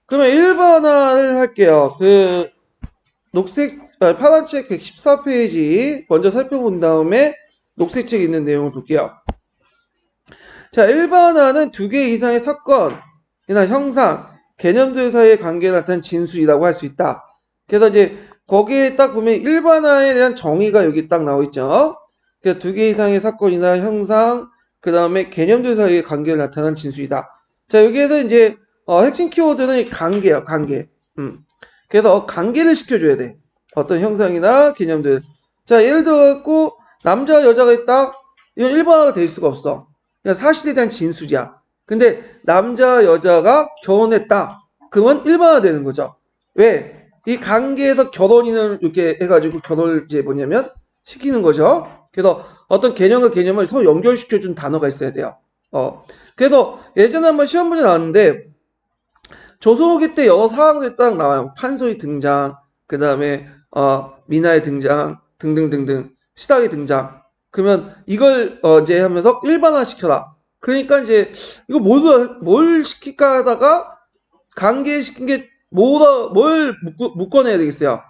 그러면 일반화를 할게요. 파란 책 114페이지 먼저 살펴본 다음에 녹색 책에 있는 내용을 볼게요. 자, 일반화는 두 개 이상의 사건이나 형상, 개념들 사이의 관계를 나타낸 진술이라고 할 수 있다. 그래서 이제 거기에 딱 보면 일반화에 대한 정의가 여기 딱 나와 있죠. 그래서 두 개 이상의 사건이나 형상, 그 다음에 개념들 사이의 관계를 나타낸 진술이다. 자, 여기에서 이제 핵심 키워드는 관계예요, 관계. 그래서 관계를 시켜줘야 돼. 어떤 형상이나 개념들. 자, 예를 들어갖고 남자 여자가 있다. 이건 일반화가 될 수가 없어. 그냥 사실에 대한 진술이야. 근데 남자 여자가 결혼했다. 그러면 일반화 되는 거죠. 왜? 이 관계에서 결혼인을 이렇게 해가지고 결혼을 이제 뭐냐면 시키는 거죠. 그래서 어떤 개념과 개념을 서로 연결시켜준 단어가 있어야 돼요. 그래서 예전에 한번 시험 문제 나왔는데 조선후기 때 여러 사항들이 딱 나와요. 판소리 등장, 그 다음에 미나의 등장, 등등등등, 시닥의 등장. 그러면 이걸 이제 하면서 일반화 시켜라. 그러니까 이제 이거 뭘 시킬까 하다가 관계시킨 게 뭘 묶어내야 되겠어요.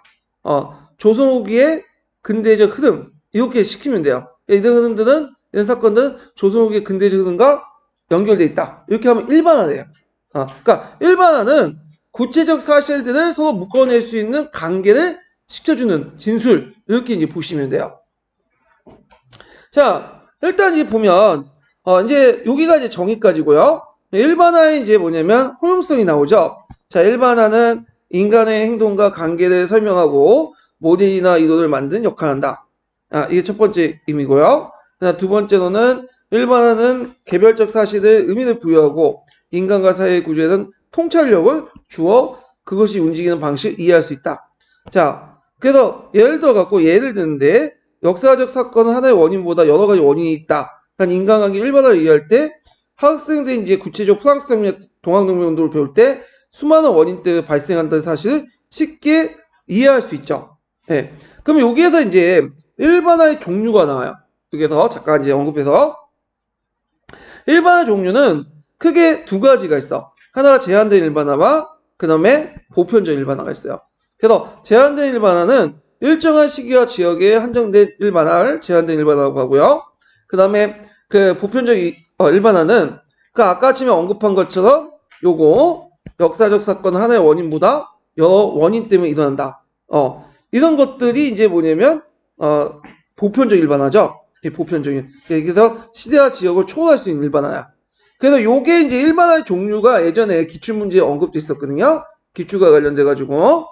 조선후기의 근대적 흐름 이렇게 시키면 돼요. 이런 흐름들은 이런 사건들은 조선후기의 근대적 흐름과 연결돼 있다. 이렇게 하면 일반화돼요. 그러니까 일반화는 구체적 사실들을 서로 묶어낼 수 있는 관계를 시켜주는 진술 이렇게 이제 보시면 돼요. 자, 일단 이제 보면 이제 여기가 이제 정의까지고요. 일반화에 이제 뭐냐면 호용성이 나오죠. 자, 일반화는 인간의 행동과 관계를 설명하고 모델이나 이론을 만드는 역할을 한다. 이게 첫 번째 의미고요. 두 번째로는 일반화는 개별적 사실에 의미를 부여하고 인간과 사회의 구조에는 통찰력을 주어 그것이 움직이는 방식을 이해할 수 있다. 자, 그래서 예를 들어 갖고 예를 드는데 역사적 사건은 하나의 원인보다 여러 가지 원인이 있다. 그러니까 인간관계 일반화를 이해할 때 학생들이 이제 구체적 프랑스 혁명, 동학농민 운동을 배울 때 수많은 원인 때문에 발생한다는 사실을 쉽게 이해할 수 있죠. 네. 그럼 여기에서 이제 일반화의 종류가 나와요. 여기서 잠깐 이제 언급해서 일반화 종류는 크게 두 가지가 있어. 하나가 제한된 일반화와 그 다음에 보편적 일반화가 있어요. 그래서 제한된 일반화는 일정한 시기와 지역에 한정된 일반화를 제한된 일반화라고 하고요. 그 다음에 그 보편적 일반화는 그 아까 아침에 언급한 것처럼 요거 역사적 사건 하나의 원인보다 여러 원인 때문에 일어난다. 이런 것들이 이제 뭐냐면 보편적 일반화죠. 보편적인. 그래서 시대와 지역을 초월할 수 있는 일반화야. 그래서 요게 이제 일반화의 종류가 예전에 기출문제에 언급도 있었거든요. 기출과 관련돼가지고.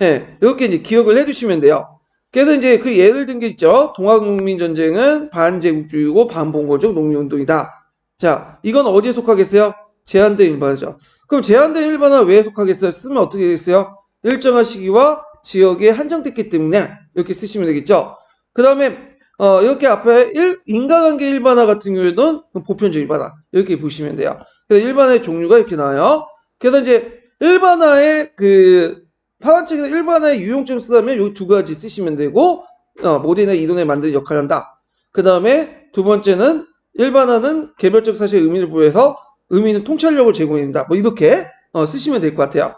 예, 이렇게 이제 기억을 해두시면 돼요. 그래서 이제 그 예를 든 게 있죠. 동학농민전쟁은 반제국주의고 반봉건적 농민운동이다. 자, 이건 어디에 속하겠어요? 제한된 일반화죠. 그럼 제한된 일반화 왜 속하겠어요? 쓰면 어떻게 되겠어요? 일정한 시기와 지역에 한정됐기 때문에 이렇게 쓰시면 되겠죠. 그 다음에 이렇게 앞에 인과관계 일반화 같은 경우에는 보편적 일반화 이렇게 보시면 돼요. 그래서 일반화의 종류가 이렇게 나와요. 그래서 이제 일반화의 파란 책에서 일반화의 유용점 쓰자면 이 두 가지 쓰시면 되고 모델이나 이론에 만드는 역할을 한다. 그 다음에 두 번째는 일반화는 개별적 사실에 의미를 부여해서 의미는 통찰력을 제공해준다. 뭐 이렇게 쓰시면 될 것 같아요.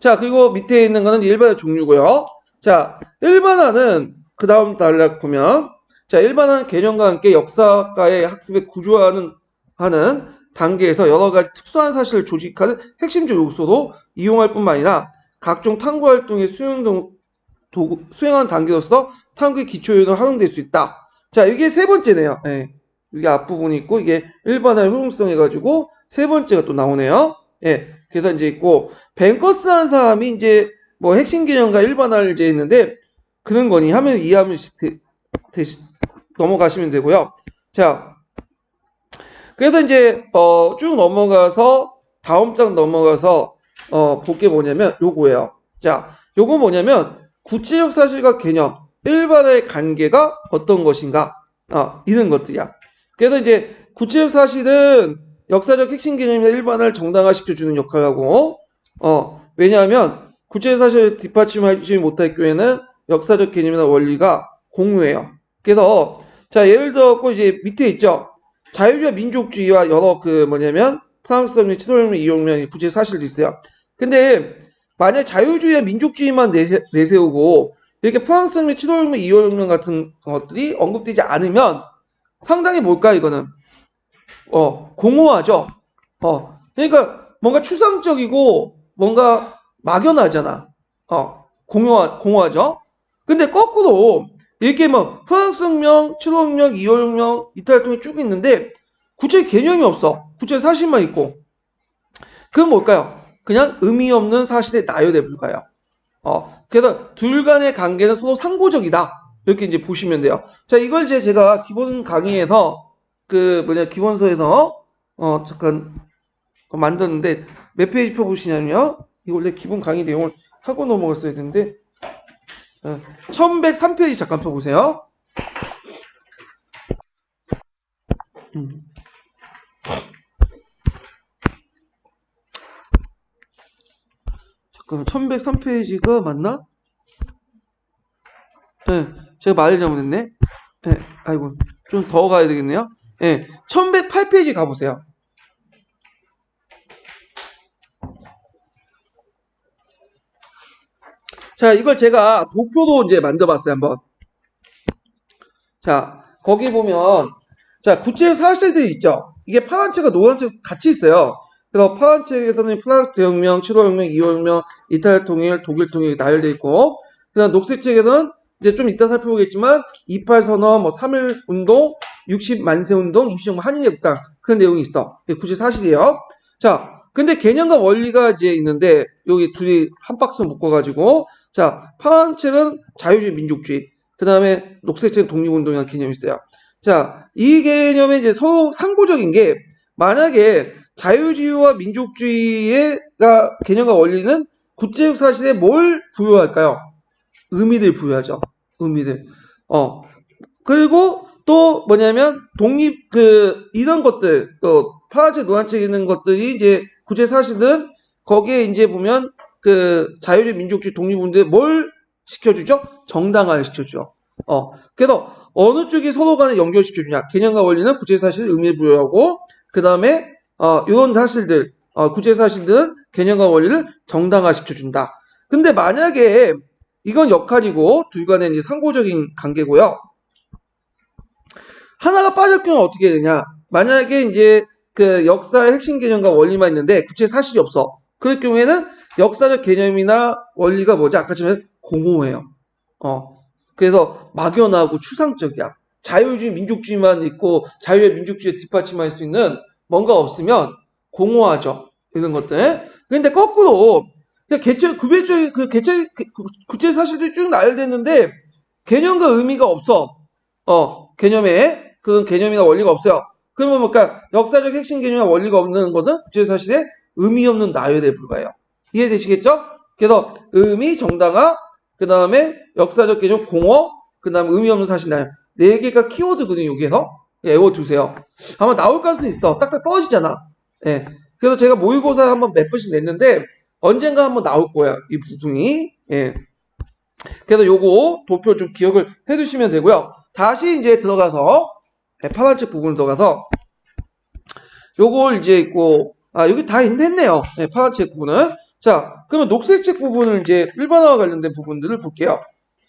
자, 그리고 밑에 있는 거는 일반화 종류고요. 자, 일반화는 그 다음 단락 보면 자, 일반화는 개념과 함께 역사가의 학습에 구조하는 단계에서 여러 가지 특수한 사실을 조직하는 핵심적 요소로 이용할 뿐만 아니라 각종 탐구 활동의 수행하는 단계로서 탐구의 기초 요인으로 활용될 수 있다. 자, 이게 세 번째네요. 예. 이게 앞부분이 있고 이게 일반화의 효용성 해가지고 세 번째가 또 나오네요. 예. 그래서 이제 있고 벤커스라는 사람이 이제 뭐 핵심 개념과 일반화를 이제 했는데 그런 거니 하면 이해하면 넘어가시면 되고요. 자, 그래서 이제 쭉 넘어가서 다음 장 넘어가서 볼 게 뭐냐면 요거예요. 자, 요거 뭐냐면 구체적 사실과 개념, 일반화의 관계가 어떤 것인가 이런 것들이야. 그래서 이제 구체적 사실은 역사적 핵심 개념이나 일반화를 정당화시켜주는 역할을 하고 왜냐하면 구체적 사실을 뒷받침하지 못할 경우에는 역사적 개념이나 원리가 공유해요. 그래서 자 예를 들어 이제 밑에 있죠. 자유주의와 민족주의와 여러 프랑스혁명, 치도혁명, 이혁명 구체 사실도 있어요. 근데 만약 자유주의와 민족주의만 내세우고 이렇게 프랑스혁명, 치도혁명, 이혁명 같은 것들이 언급되지 않으면 상당히 뭘까 이거는 공허하죠. 그러니까 뭔가 추상적이고 뭔가 막연하잖아. 공허하죠. 근데 거꾸로 이렇게 뭐 프랑스혁명, 칠호혁명, 이호혁명, 이탈혁명이 쭉 있는데 구체 개념이 없어. 구체 사실만 있고. 그건 뭘까요? 그냥 의미 없는 사실에 나열돼 불과해요. 그래서 둘 간의 관계는 서로 상고적이다. 이렇게 이제 보시면 돼요. 자, 이걸 이제 제가 기본 강의에서 기본서에서 잠깐 만들었는데 몇 페이지 펴보시냐면요. 이거 원래 기본 강의 내용을 하고 넘어갔어야 되는데 1103페이지 잠깐 펴보세요. 잠깐만 1103페이지가 맞나? 네, 제가 말을 잘못했네. 네, 아이고 좀 더 가야 되겠네요. 네, 1108페이지 가보세요. 자, 이걸 제가 도표도 이제 만들어봤어요, 한번. 자, 거기 보면, 자, 구체 사실들이 있죠. 이게 파란 책과 노란 책 같이 있어요. 그래서 파란 책에서는 프랑스 대혁명, 7호혁명, 2호혁명, 이탈리아 통일, 독일 통일이 나열되어 있고, 그다음 녹색 책에서는 이제 좀 이따 살펴보겠지만, 28선언, 3.1 운동, 60만세 운동, 임시정부 한인예국당 그런 내용이 있어. 이게 구체 사실이에요. 자, 근데 개념과 원리가 이제 있는데 여기 둘이 한 박스 묶어가지고 자, 파란 책은 자유주의 민족주의, 그 다음에 녹색 책은 독립운동이라는 개념이 있어요. 자, 이 개념이 이제 서로 상고적인 게 만약에 자유주의와 민족주의가 개념과 원리는 구체적 사실에 뭘 부여할까요? 의미를 부여하죠. 의미를. 그리고 또 뭐냐면 독립 이런 것들 파란색 노란색 있는 것들이 이제 구체 사실은 거기에 이제 보면 자유주의 민족주의 독립운동에 뭘 시켜주죠? 정당화를 시켜주죠. 그래서 어느 쪽이 서로 간에 연결시켜주냐? 개념과 원리는 구체 사실을 의미를 부여하고 그 다음에 이런 사실들 구체 사실들은 개념과 원리를 정당화 시켜준다. 근데 만약에 이건 역할이고 둘 간의 이제 상호적인 관계고요. 하나가 빠질 경우는 어떻게 되냐? 만약에 이제 역사의 핵심 개념과 원리만 있는데 구체 사실이 없어. 그럴 경우에는 역사적 개념이나 원리가 뭐지? 아까처럼 공허해요. 그래서 막연하고 추상적이야. 자유주의, 민족주의만 있고 자유의 민족주의에 뒷받침할 수 있는 뭔가 없으면 공허하죠. 이런 것들. 그런데 거꾸로 구체적인 구체 사실들이 쭉 나열됐는데 개념과 의미가 없어. 개념에 그런 개념이나 원리가 없어요. 그러면 뭘까? 역사적 핵심 개념이나 원리가 없는 것은 구체 사실에 의미 없는 나열에 불과해요. 이해되시겠죠? 그래서 의미, 정당화, 그 다음에 역사적 개념 공허, 그 다음에 의미 없는 사실 나열. 4개가 키워드거든요, 여기에서. 외워두세요. 아마 나올 가능성이 있어. 딱딱 떨어지잖아. 예. 그래서 제가 모의고사 한번 몇 번씩 냈는데 언젠가 한번 나올 거야, 이 부분이. 예. 그래서 요거 도표 좀 기억을 해두시면 되고요. 다시 이제 들어가서 파란색 부분을 들어가서 요걸 이제 있고 여기 다 했네요. 네, 파란색 부분은. 자, 그러면 녹색책 부분을 이제 일반화와 관련된 부분들을 볼게요.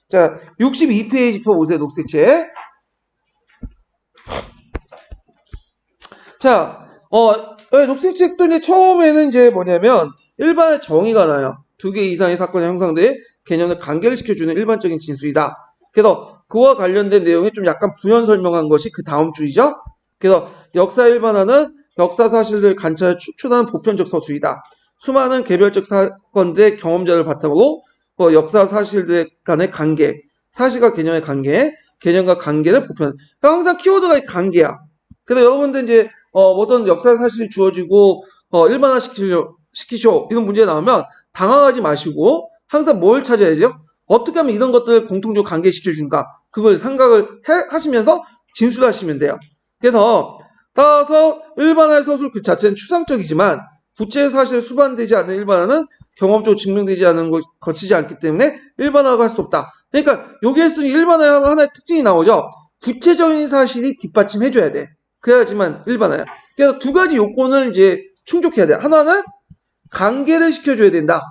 자, 62페이지 펴보세요. 녹색책. 자, 녹색책도 이제 처음에는 이제 뭐냐면 일반의 정의가 나요. 2개 이상의 사건의 형상들의 개념을 관계를 시켜주는 일반적인 진술이다. 그래서 그와 관련된 내용에 좀 약간 부연 설명한 것이 그 다음 줄이죠. 그래서 역사 일반화는 역사 사실들 관찰을 추출하는 보편적 서술이다. 수많은 개별적 사건들의 경험자를 바탕으로 역사 사실들 간의 관계, 사실과 개념의 관계, 개념과 관계를 보편. 그러니까 항상 키워드가 관계야. 그래서 여러분들 이제 어떤 역사 사실이 주어지고 일반화 시키쇼 이런 문제가 나오면 당황하지 마시고 항상 뭘 찾아야죠? 어떻게 하면 이런 것들을 공통적으로 관계시켜준가? 그걸 생각을 하시면서 진술하시면 돼요. 그래서 따라서 일반화의 서술 그 자체는 추상적이지만 구체 사실에 수반되지 않는 일반화는 경험적으로 증명되지 않는 것 거치지 않기 때문에 일반화가 할 수 없다. 그러니까 여기에서 일반화 하나의 특징이 나오죠. 구체적인 사실이 뒷받침해줘야 돼. 그래야지만 일반화야. 그래서 두 가지 요건을 이제 충족해야 돼. 하나는 관계를 시켜줘야 된다.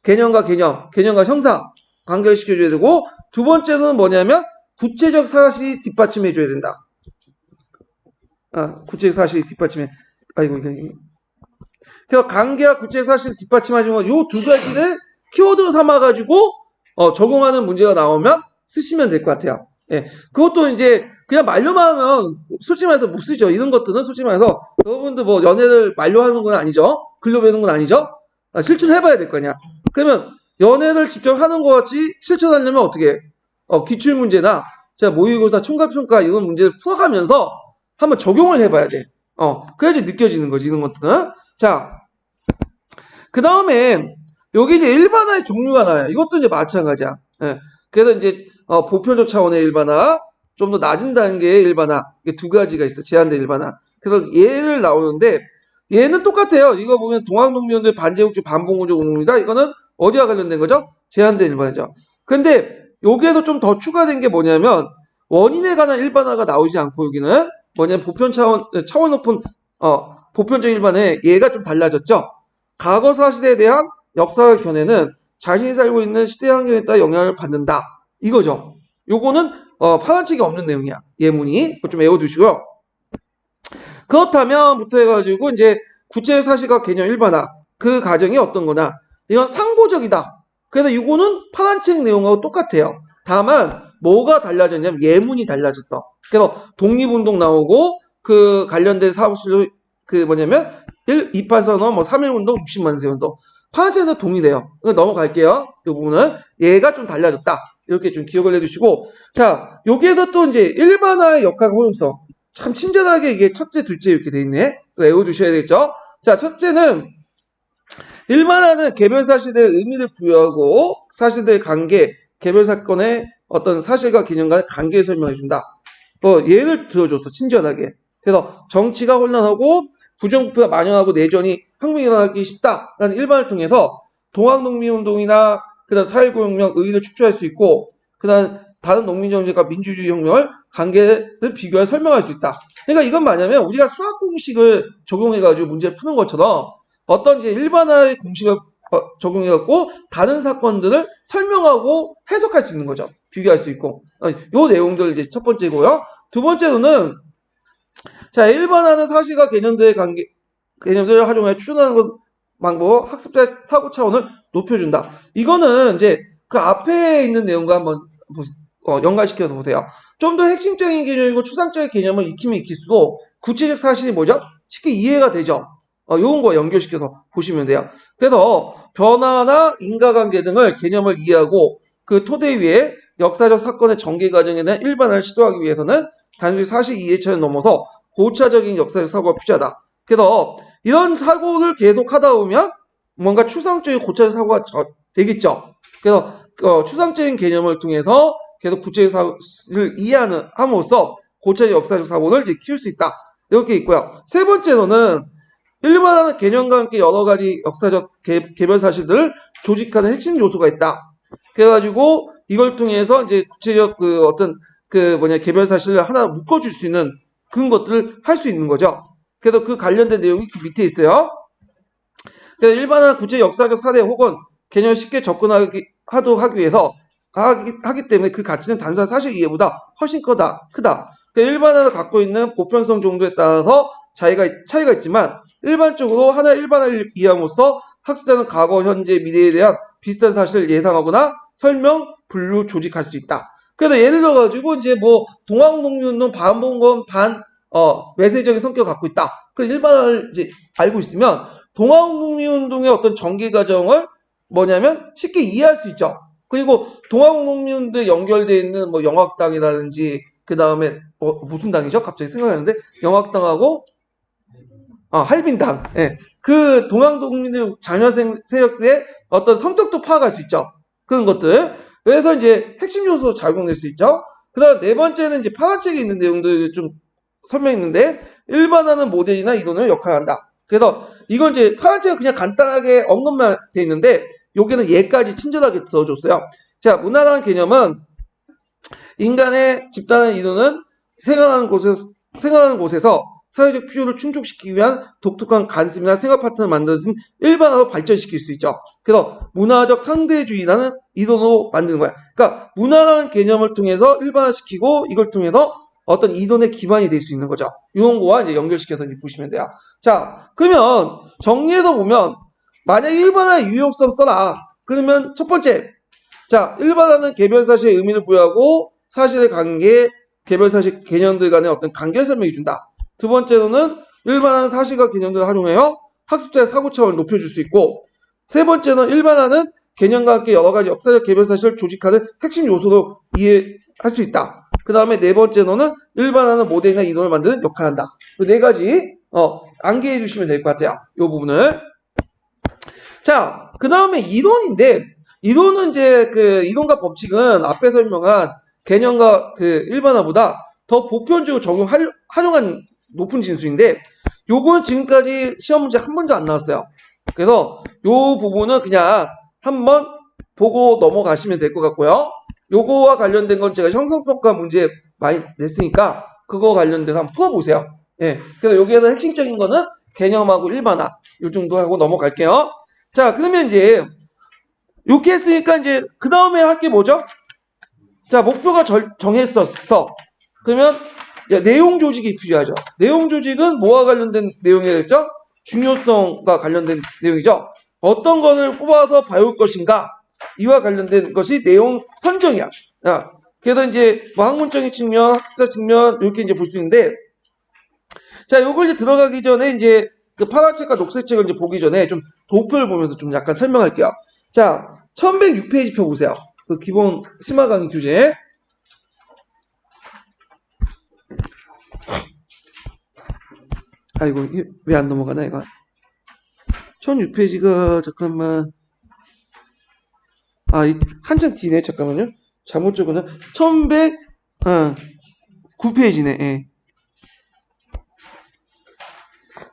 개념과 개념, 개념과 형상 관계를 시켜줘야 되고, 두 번째는 뭐냐면 구체적 사실이 뒷받침해줘야 된다. 구체적 사실이 뒷받침해. 그래서 관계와 구체적 사실을 뒷받침하시는 요 두 가지를 키워드 삼아가지고 적용하는 문제가 나오면 쓰시면 될 것 같아요. 예, 그것도 이제 그냥 말로만 하면 솔직히 말해서 못 쓰죠. 이런 것들은 솔직히 말해서 여러분들 뭐 연애를 말로 하는 건 아니죠. 글로 배우는 건 아니죠. 실천해봐야 될 거 아니야. 그러면 연애를 직접 하는 것 같이 실천하려면 어떻게 해? 기출문제나 모의고사, 총각평가 이런 문제를 풀어가면서 한번 적용을 해봐야 돼. 그래야지 느껴지는 거지, 이런 것들은. 자, 그 다음에 여기 이제 일반화의 종류가 나와요. 이것도 이제 마찬가지야. 예. 그래서 이제 보편적 차원의 일반화, 좀 더 낮은 단계의 일반화, 이게 두 가지가 있어. 제한된 일반화. 그래서 얘를 나오는데 얘는 똑같아요. 이거 보면 동학농민원들 반제국주 반봉우적 운동입니다. 이거는 어디와 관련된 거죠? 제한된 일반화죠. 근데 여기에도 좀 더 추가된 게 뭐냐면 원인에 관한 일반화가 나오지 않고 여기는 뭐냐면 보편 차원 높은 보편적 일반에 얘가 좀 달라졌죠. 과거 사실에 대한 역사의 견해는 자신이 살고 있는 시대 환경에 따라 영향을 받는다. 이거죠. 요거는 파란책이 없는 내용이야. 예문이. 좀 외워두시고요. 그렇다면부터 해가지고 이제 구체적 사실과 개념 일반화. 그 과정이 어떤 거나 이건 상보적이다. 그래서 이거는 파란책 내용하고 똑같아요. 다만 뭐가 달라졌냐면 예문이 달라졌어. 그래서 독립운동 나오고 그 관련된 사업실로 그 뭐냐면 283원 뭐 3.1운동 60만 세운동 파란색에서 동일해요. 넘어갈게요. 이 부분은 얘가 좀 달라졌다. 이렇게 좀 기억을 해주시고, 자 여기에서 또 이제 일반화의 역할과 효용성 참 친절하게 이게 첫째, 둘째 이렇게 돼 있네. 외워두셔야 되겠죠. 자 첫째는 일반화는 개별 사실에 의미를 부여하고 사실들의 관계, 개별 사건의 어떤 사실과 개념과의 관계를 설명해준다. 예를 들어줬어. 친절하게. 그래서 정치가 혼란하고 부정부패가 만연하고 내전이 혁명이 일어나기 쉽다라는 일반을 통해서 동학농민운동이나 그다음 4.19 혁명 의의를 축소할 수 있고 그다음 다른 농민정책과 민주주의 혁명을 관계를 비교해 설명할 수 있다. 그러니까 이건 뭐냐면 우리가 수학 공식을 적용해가지고 문제를 푸는 것처럼 어떤 이제 일반화의 공식을 적용해갖고 다른 사건들을 설명하고 해석할 수 있는 거죠. 비교할 수 있고. 요 내용들 이제 첫 번째고요. 두 번째로는 자, 일반화는 사실과 개념들의 관계, 개념들을 활용해 추론하는 것, 방법, 학습자의 사고 차원을 높여준다. 이거는 이제 그 앞에 있는 내용과 한번 연관시켜서 보세요. 좀 더 핵심적인 개념이고 추상적인 개념을 익히면 익힐수록 구체적 사실이 뭐죠? 쉽게 이해가 되죠. 요런 거 연결시켜서 보시면 돼요. 그래서 변화나 인과관계 등을 개념을 이해하고 그 토대 위에 역사적 사건의 전개 과정에 대한 일반화를 시도하기 위해서는 단순히 사실 이해처를 넘어서 고차적인 역사적 사고가 필요하다. 그래서 이런 사고를 계속 하다 보면 뭔가 추상적인 고차적 사고가 되겠죠. 그래서 추상적인 개념을 통해서 계속 구체적 사고를 이해하는 함으로써 고차적 역사적 사고를 이제 키울 수 있다. 이렇게 있고요. 세 번째로는 일반화는 개념과 함께 여러 가지 역사적 개별 사실들을 조직하는 핵심 요소가 있다. 그래가지고 이걸 통해서 이제 구체적 개별 사실을 하나 묶어줄 수 있는 그런 것들을 할 수 있는 거죠. 그래서 그 관련된 내용이 그 밑에 있어요. 그래서 일반화 구체 역사적 사례 혹은 개념을 쉽게 접근하기 위해서 하기 때문에 그 가치는 단순한 사실 이해보다 훨씬 크다. 그러니까 일반화가 갖고 있는 보편성 정도에 따라서 차이가 있지만 일반적으로 하나의 일반화를 이해함으로써 학습자는 과거, 현재, 미래에 대한 비슷한 사실을 예상하거나 설명, 분류, 조직할 수 있다. 그래서 예를 들어가지고 이제 뭐 동학농민운동 반봉건 외세적인 성격을 갖고 있다. 그 일반화를 이제 알고 있으면 동학농민운동의 어떤 전개 과정을 뭐냐면 쉽게 이해할 수 있죠. 그리고 동학농민운동에 연결되어 있는 뭐 영학당이라든지 그 다음에 무슨 당이죠? 갑자기 생각나는데 영학당하고 할빈당. 예. 그 동학농민들 자녀 세력들의 어떤 성격도 파악할 수 있죠. 그런 것들. 그래서 이제 핵심 요소 작용될 수 있죠. 그 다음 네 번째는 이제 파란책에 있는 내용들 좀 설명했는데 일반화는 모델이나 이론을 역할한다. 그래서 이건 이제 파란책은 그냥 간단하게 언급만 돼 있는데 여기는 얘까지 친절하게 들어줬어요. 자, 문화라는 개념은 인간의 집단의 이론은 생활하는 곳에서 사회적 필요를 충족시키기 위한 독특한 관습이나 생활 패턴을 만드는 등 일반화로 발전시킬 수 있죠. 그래서 문화적 상대주의라는 이론으로 만드는 거야. 그러니까 문화라는 개념을 통해서 일반화시키고 이걸 통해서 어떤 이론의 기반이 될 수 있는 거죠. 이런 거와 이제 연결시켜서 이제 보시면 돼요. 자, 그러면 정리해서 보면 만약 일반화의 유용성 써라. 그러면 첫 번째, 자, 일반화는 개별 사실의 의미를 부여하고 사실의 관계, 개별 사실 개념들 간의 어떤 관계를 설명해 준다. 두 번째로는 일반화는 사실과 개념들을 활용하여 학습자의 사고 차원을 높여줄 수 있고, 세 번째는 일반화는 개념과 함께 여러 가지 역사적 개별 사실을 조직하는 핵심 요소로 이해할 수 있다. 그 다음에 네 번째로는 일반화는 모델이나 이론을 만드는 역할을 한다. 그 네 가지 암기해 주시면 될 것 같아요. 이 부분을. 자, 그 다음에 이론인데, 이론은 이제 그 이론과 법칙은 앞에 설명한 개념과 그 일반화보다 더 보편적으로 활용한 높은 진수인데, 요거는 지금까지 시험 문제 한 번도 안 나왔어요. 그래서 요 부분은 그냥 한번 보고 넘어가시면 될 것 같고요. 요거와 관련된 건 제가 형성평가 문제 많이 냈으니까 그거 관련돼서 한번 풀어보세요. 예. 그래서 여기에서 핵심적인 거는 개념하고 일반화 요 정도 하고 넘어갈게요. 자, 그러면 이제 이렇게 했으니까 이제 그 다음에 할 게 뭐죠? 자, 목표가 정했었어. 그러면 내용 조직이 필요하죠. 내용 조직은 뭐와 관련된 내용이겠죠? 중요성과 관련된 내용이죠. 어떤 것을 뽑아서 배울 것인가? 이와 관련된 것이 내용 선정이야. 자, 그래서 이제 뭐 학문적인 측면, 학습자 측면 이렇게 이제 볼 수 있는데, 자, 요걸 이제 들어가기 전에 이제 그 파란책과 녹색책을 이제 보기 전에 좀 도표를 보면서 좀 약간 설명할게요. 자, 1106페이지 펴 보세요. 그 기본 심화 강의 교재. 아이고, 왜 안 넘어가나, 이거. 1006페이지가, 잠깐만. 한참 뒤네, 잠깐만요. 잘못 적었나? 1109페이지네, 예.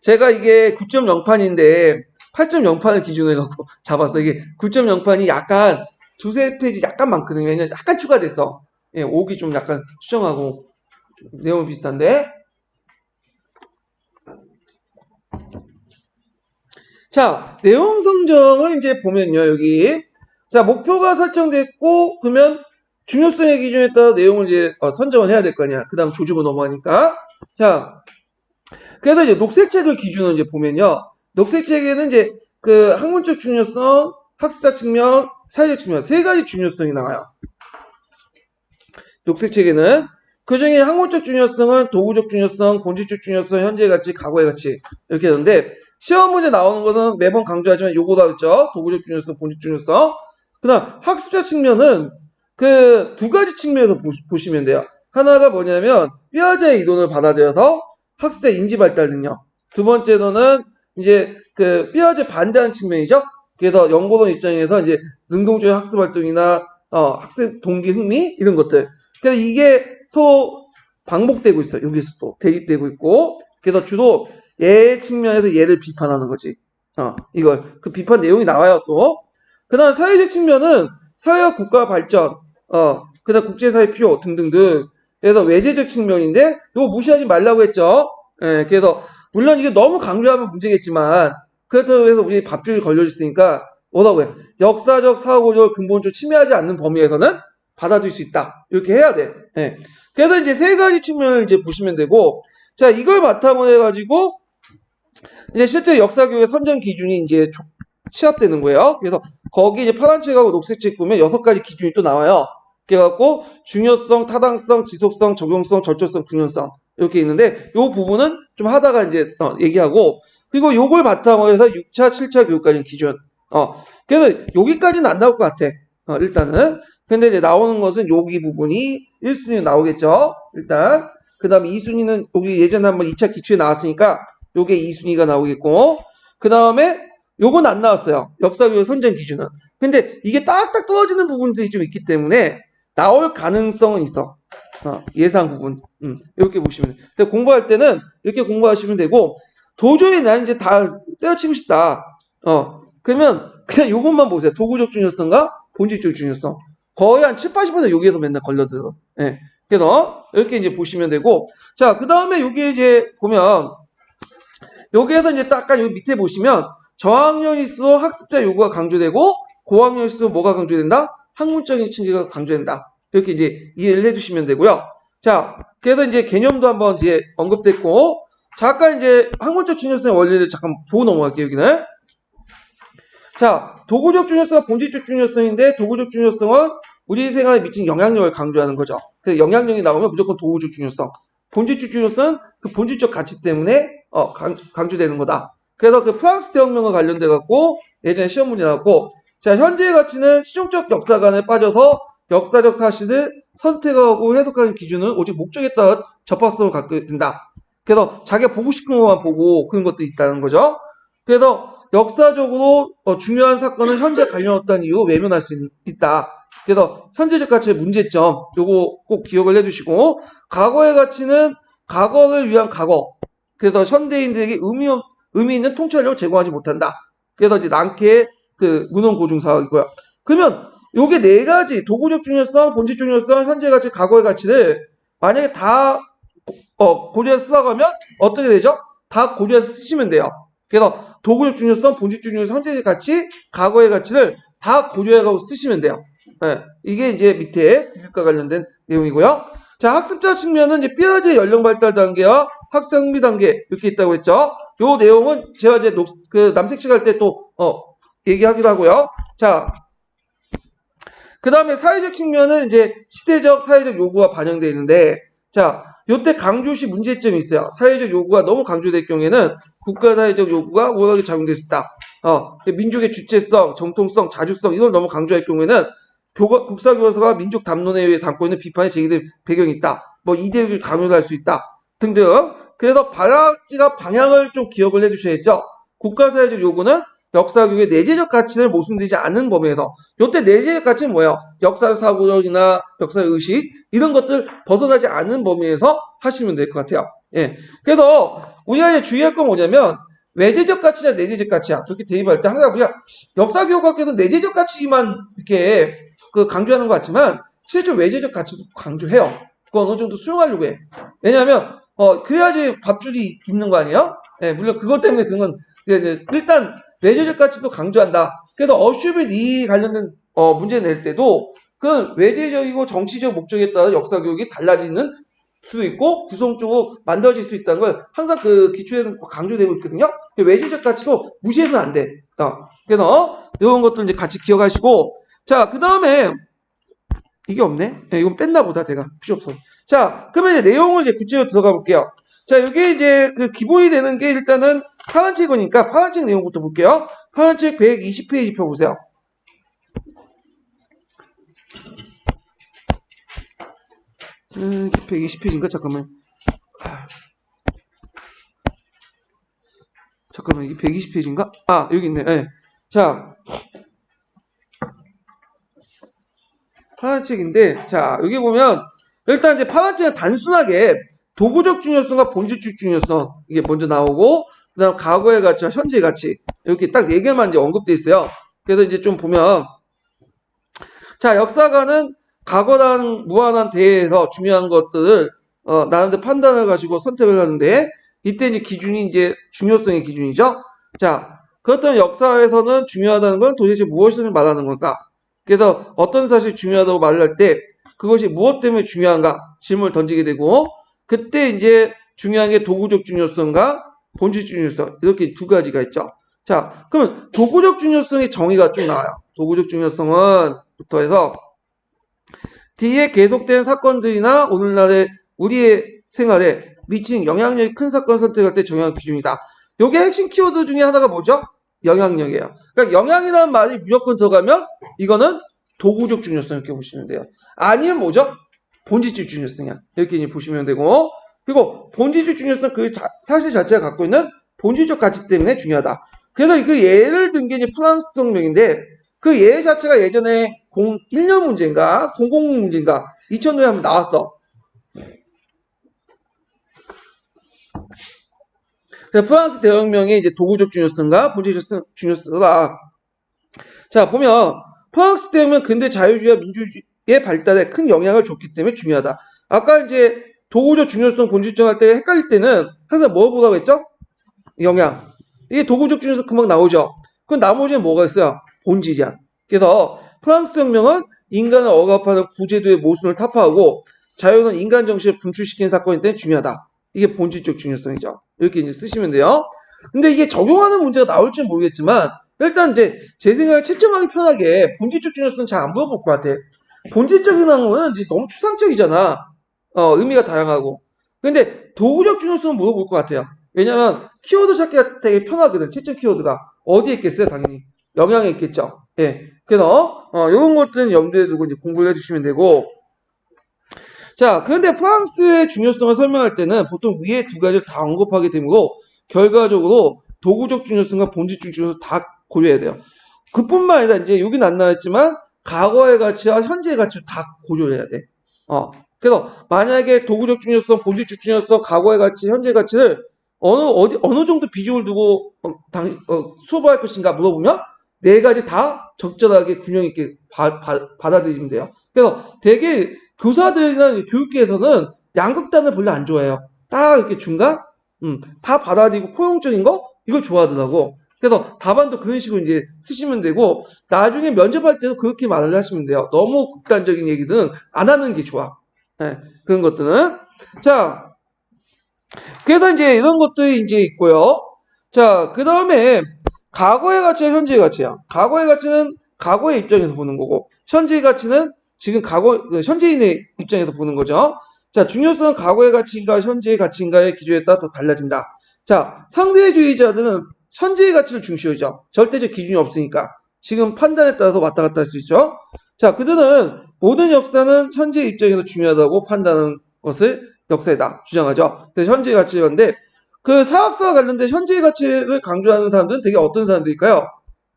제가 이게 9.0판인데, 8.0판을 기준으로 해갖고 잡았어. 이게 9.0판이 약간, 두세 페이지 약간 많거든요. 왜냐면 약간 추가됐어. 예, 5기 좀 약간 수정하고, 내용은 비슷한데. 자, 내용 성정을 이제 보면요, 여기. 자, 목표가 설정됐고, 그러면 중요성의 기준에 따라 내용을 이제 선정을 해야 될 거 아니야. 그 다음 조직으로 넘어가니까. 자, 그래서 이제 녹색책을 기준으로 이제 보면요. 녹색책에는 이제 그 학문적 중요성, 학습자 측면, 사회적 측면, 세 가지 중요성이 나와요. 녹색책에는. 그 중에 학문적 중요성은 도구적 중요성, 본질적 중요성, 현재의 가치, 과거의 가치. 이렇게 되는데, 시험 문제 나오는 것은 매번 강조하지만 요거다 그랬죠. 도구적 중요성, 본질적 중요성. 그 다음 학습자 측면은 그 두 가지 측면에서 보시면 돼요. 하나가 뭐냐면 뼈아자의 이론을 받아들여서 학습자 인지 발달 능력. 두 번째로는 이제 그 뼈아자 반대하는 측면이죠. 그래서 연구원 입장에서 이제 능동적인 학습 활동이나 학습 동기 흥미 이런 것들. 그래서 이게 반복되고 있어요. 여기서 또 대립되고 있고. 그래서 주로 얘 측면에서 얘를 비판하는 거지. 이걸 그 비판 내용이 나와요 또. 그 다음 사회적 측면은 사회와 국가 발전, 그 다음 국제사회 필요 등등등. 그래서 외제적 측면인데 이거 무시하지 말라고 했죠. 예, 그래서 물론 이게 너무 강조하면 문제겠지만 그렇다고 해서 우리 밥줄이 걸려 있으니까 뭐라고 해? 역사적 사고를 근본적으로 침해하지 않는 범위에서는 받아들일 수 있다. 이렇게 해야 돼. 예. 그래서 이제 세 가지 측면을 이제 보시면 되고, 자, 이걸 바탕으로 해가지고 이제 실제 역사교육의 선정 기준이 이제 취합되는 거예요. 그래서 거기 이제 파란책하고 녹색책 보면 6가지 기준이 또 나와요. 그래갖고 중요성, 타당성, 지속성, 적용성, 절초성, 균형성 이렇게 있는데 요 부분은 좀 하다가 이제 얘기하고 그리고 요걸 바탕으로 해서 6차, 7차 교육까지 기준. 그래서 여기까지는 안 나올 것 같아. 일단은. 근데 이제 나오는 것은 여기 부분이 1순위 나오겠죠. 일단. 그 다음에 2순위는 여기 예전에 한번 2차 기출에 나왔으니까 요게 2순위가 나오겠고 그 다음에 요건 안 나왔어요. 역사교육 선정 기준은. 근데 이게 딱딱 떨어지는 부분들이 좀 있기 때문에 나올 가능성은 있어. 예상 부분. 이렇게 보시면 돼요. 공부할 때는 이렇게 공부하시면 되고 도저히 나는 이제 다 때려치고 싶다. 그러면 그냥 요것만 보세요. 도구적 중요성과 본질적 중요성. 거의 한 7, 80% 여기에서 맨날 걸려들어. 예. 그래서 이렇게 이제 보시면 되고, 자, 그 다음에 여기 이제 보면, 여기에서 이제 약간 여기 밑에 보시면 저학년일수록 학습자 요구가 강조되고 고학년일수록 뭐가 강조된다? 학문적인 층계가 강조된다. 이렇게 이제 이해를 해주시면 되고요. 자, 그래서 이제 개념도 한번 이제 언급됐고, 잠깐 이제 학문적 중요성의 원리를 잠깐 보고 넘어갈게요, 여기는. 자, 도구적 중요성과 본질적 중요성인데, 도구적 중요성은 우리 생활에 미친 영향력을 강조하는 거죠. 그래서 영향력이 나오면 무조건 도구적 중요성. 본질적 중요성은 그 본질적 가치 때문에 강조되는 거다. 그래서 그 프랑스 대혁명과 관련돼 갖고 예전에 시험 문제 나왔고, 자, 현재의 가치는 시종적 역사관에 빠져서 역사적 사실을 선택하고 해석하는 기준은 오직 목적에 따른 접합성을 갖게 된다. 그래서 자기가 보고 싶은 것만 보고 그런 것도 있다는 거죠. 그래서 역사적으로 중요한 사건은 현재 관련 없다는 이유 외면할 수 있다. 그래서 현재적 가치의 문제점 요거 꼭 기억을 해두시고, 과거의 가치는 과거를 위한 과거. 그래서 현대인들에게 의미 있는 통찰력을 제공하지 못한다. 그래서 이제 난케의 그 문헌 고증 사학이고요. 그러면 요게 네 가지 도구적 중요성, 본질 중요성, 현재 가치, 과거의 가치를 만약에 다 고려해서 쓰라고 하면 어떻게 되죠? 다 고려해서 쓰시면 돼요. 그래서 도구적 중요성, 본질 중요성, 현재의 가치, 과거의 가치를 다 고려해가고 쓰시면 돼요. 네, 이게 이제 밑에 드립과 관련된 내용이고요. 자, 학습자 측면은 이제 삐아제 연령 발달 단계와 학습 흥미 단계 이렇게 있다고 했죠. 요 내용은 제가 이제 그 남색식 할 때 또 얘기하기도 하고요. 자, 그 다음에 사회적 측면은 이제 시대적 사회적 요구가 반영되어 있는데, 자, 요때 강조시 문제점이 있어요. 사회적 요구가 너무 강조될 경우에는 국가 사회적 요구가 우월하게 작용될 수 있다. 민족의 주체성, 정통성, 자주성 이걸 너무 강조할 경우에는 국사교과서가 민족 담론에 의해 담고 있는 비판의 제기될 배경이 있다. 뭐 이데올로기를 강요할 수 있다. 등등. 그래서 발악지가 방향을 좀 기억을 해주셔야죠. 국가사회적 요구는 역사교육의 내재적 가치를 모순되지 않은 범위에서, 요때 내재적 가치는 뭐예요? 역사사고력이나 역사의식 이런 것들 벗어나지 않은 범위에서 하시면 될 것 같아요. 예. 그래서 우리가 이제 주의할 건 뭐냐면 외재적 가치냐 내재적 가치야. 저렇게 대입할 때 항상 그냥 역사교육학에서 내재적 가치만 이렇게 강조하는 것 같지만 실제로 외재적 가치도 강조해요. 그거 어느 정도 수용하려고 해. 왜냐하면 그래야지 밥줄이 있는 거 아니에요? 예, 물론 그것 때문에 그건 일단 외재적 가치도 강조한다. 그래서 어슈빗 이 관련된 문제 낼 때도 그 외재적이고 정치적 목적에 따라 역사교육이 달라지는 수도 있고 구성적으로 만들어질 수 있다는 걸 항상 그 기초에는 강조되고 있거든요. 외재적 가치도 무시해서는 안 돼. 그래서 이런 것도 이제 같이 기억하시고, 자, 그 다음에 이게 없네. 네, 이건 뺐나 보다 내가 필요 없어. 자, 그러면 이제 내용을 이제 구체적으로 들어가 볼게요. 자, 여기 이제 그 기본이 되는 게 일단은 파란 책이니까 파란 책 내용부터 볼게요. 파란 책 120페이지 펴보세요. 네, 120페이지인가? 잠깐만. 잠깐만, 이게 120페이지인가? 아, 여기 있네. 네. 자, 파란 책인데, 자, 여기 보면 일단 이제 파란 책은 단순하게 도구적 중요성과 본질적 중요성 이게 먼저 나오고, 그다음 과거의 가치와 현재의 가치 이렇게 딱 4개만 이제 언급돼 있어요. 그래서 이제 좀 보면, 자, 역사가는 과거랑 무한한 대해에서 중요한 것들을 나름대로 판단을 가지고 선택을 하는데, 이때 이제 기준이 이제 중요성의 기준이죠. 자, 그렇다면 역사에서는 중요하다는 건 도대체 무엇을 말하는 걸까? 그래서 어떤 사실이 중요하다고 말을 할 때 그것이 무엇 때문에 중요한가 질문을 던지게 되고, 그때 이제 중요한 게 도구적 중요성과 본질적 중요성 이렇게 두 가지가 있죠. 자, 그러면 도구적 중요성의 정의가 쭉 나와요. 도구적 중요성은 부터 해서 뒤에 계속된 사건들이나 오늘날의 우리의 생활에 미친 영향력이 큰 사건 선택할 때 정의하는 기준이다. 요게 핵심 키워드 중에 하나가 뭐죠? 영향력이에요. 그러니까 영향이라는 말이 무조건 들어가면 이거는 도구적 중요성 이렇게 보시면 돼요. 아니면 뭐죠? 본질적 중요성이야. 이렇게 이제 보시면 되고, 그리고 본질적 중요성 그 사실 자체가 갖고 있는 본질적 가치 때문에 중요하다. 그래서 그 예를 든 게 이제 프랑스 혁명인데, 그 예 자체가 예전에 01년 문제인가 00 문제인가 2000년에 한번 나왔어. 프랑스 대혁명의 이제 도구적 중요성과 본질적 중요성이다. 자, 보면 프랑스 대혁명 근대 자유주의와 민주주의의 발달에 큰 영향을 줬기 때문에 중요하다. 아까 이제 도구적 중요성, 본질적 할 때 헷갈릴 때는 항상 뭐 보라고 했죠? 영향. 이게 도구적 중요성 금방 나오죠. 그럼 나머지는 뭐가 있어요? 본질이야. 그래서 프랑스 혁명은 인간을 억압하는 구제도의 모순을 타파하고 자유는 인간 정신을 분출시키는 사건이 때문에 중요하다. 이게 본질적 중요성이죠. 이렇게 이제 쓰시면 돼요. 근데 이게 적용하는 문제가 나올지는 모르겠지만 일단 이제 제 생각에 채점하기 편하게 본질적 중요성은 잘 안 물어볼 것 같아. 본질적인 거는 이제 너무 추상적이잖아. 의미가 다양하고. 근데 도구적 중요성은 물어볼 것 같아요. 왜냐면 키워드 찾기가 되게 편하거든. 채점 키워드가 어디에 있겠어요? 당연히 영향에 있겠죠. 예. 그래서 이런 것들은 염두에 두고 이제 공부를 해주시면 되고. 자, 그런데 프랑스의 중요성을 설명할 때는 보통 위에 두 가지를 다 언급하게 되므로 결과적으로 도구적 중요성과 본질적 중요성 다 고려해야 돼요. 그뿐만 아니라 이제 여기는 안 나왔지만 과거의 가치와 현재의 가치를 다 고려해야 돼. 그래서 만약에 도구적 중요성, 본질적 중요성, 과거의 가치, 현재의 가치를 어느 정도 비중을 두고 수업할 것인가 물어보면 네 가지 다 적절하게 균형 있게 받아들이면 돼요. 그래서 되게 교사들이나 교육계에서는 양극단을 별로 안 좋아해요. 딱 이렇게 중간, 다 받아들이고 포용적인 거 이걸 좋아하더라고. 그래서 답안도 그런 식으로 이제 쓰시면 되고 나중에 면접할 때도 그렇게 말을 하시면 돼요. 너무 극단적인 얘기들은 안 하는 게 좋아. 네, 그런 것들은. 자, 그래서 이제 이런 것들이 이제 있고요. 자, 그 다음에 과거의 가치와 현재의 가치야. 과거의 가치는 과거의 입장에서 보는 거고, 현재의 가치는 지금 현재인의 입장에서 보는 거죠. 자, 중요성은 과거의 가치인가 현재의 가치인가의 기준에 따라 또 달라진다. 자, 상대주의자들은 현재의 가치를 중시하죠. 절대적 기준이 없으니까. 지금 판단에 따라서 왔다 갔다 할 수 있죠. 자, 그들은 모든 역사는 현재의 입장에서 중요하다고 판단하는 것을 역사이다 주장하죠. 그래서 현재의 가치인데 그 사학사와 관련된 현재의 가치를 강조하는 사람들은 되게 어떤 사람들일까요?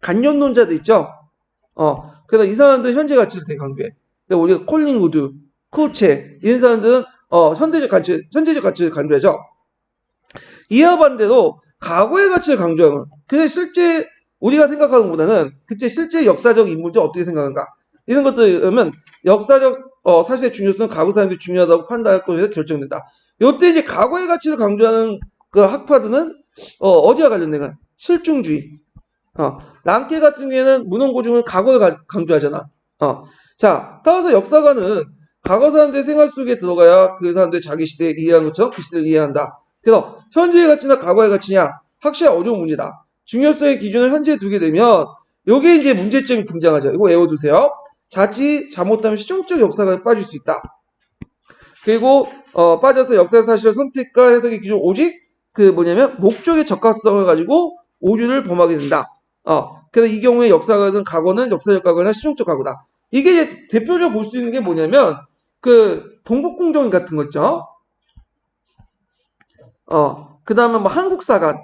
간념론자들 있죠. 그래서 이 사람들은 현재 가치를 되게 강조해. 근데 우리가 콜링우드, 쿠체 이런 사람들은 현재적 가치를 강조하죠. 이와 반대로 과거의 가치를 강조하는. 근데 실제 우리가 생각하는 것보다는 그때 실제 역사적 인물들 어떻게 생각하는가 이런 것들은 역사적 사실의 중요성은 과거 사람들이 중요하다고 판단할 것에서 결정된다. 이때 이제 과거의 가치를 강조하는 그 학파들은 어디와 관련된 실중주의. 랑케 같은 경우에는 문헌고증은 과거를 강조하잖아. 자, 따라서 역사가는 과거 사람들의 생활 속에 들어가야 그 사람들이 자기 시대에 이해한 것처럼 그 시대를 이해한다. 그래서 현재의 가치나 과거의 가치냐 확실히 어려운 문제다. 중요성의 기준을 현재에 두게 되면 요게 이제 문제점이 등장하죠. 이거 외워두세요. 자칫 잘못하면 실용적 역사관에 빠질 수 있다. 그리고 빠져서 역사 사실의 선택과 해석의 기준 오직 목적의 적합성을 가지고 오류를 범하게 된다. 그래서 이 경우에 역사가는 과거는 역사적 과거나 실용적 과거다. 이게 이제 대표적으로 볼 수 있는 게 뭐냐면 동북공정 같은 거 있죠. 그 다음에 뭐 한국사관.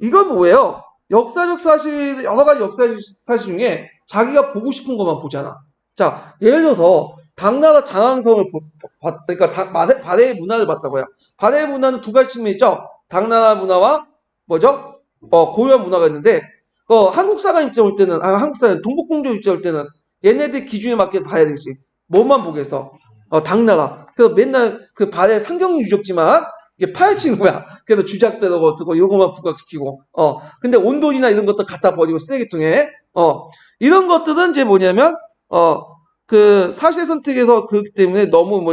이건 뭐예요? 역사적 사실, 여러 가지 역사적 사실 중에 자기가 보고 싶은 것만 보잖아. 자, 예를 들어서 당나라 장항성을 그러니까 발해의 문화를 봤다고요. 발해의 문화는 두 가지 측면이 있죠. 당나라 문화와 뭐죠? 고유한 문화가 있는데 한국사관 입장 올 때는 한국사관 동북공정 입장 올 때는 얘네들 기준에 맞게 봐야 되지. 뭐만 보겠어? 당나라. 그래서 맨날 그 발해 상경 유적지만 이게 파헤치는 거야. 그래서 주작대로 어떻고 요거만 부각시키고. 근데 온돌이나 이런 것도 갖다 버리고 쓰레기통에. 이런 것들은 이제 뭐냐면 그 사실 선택에서 그렇기 때문에 너무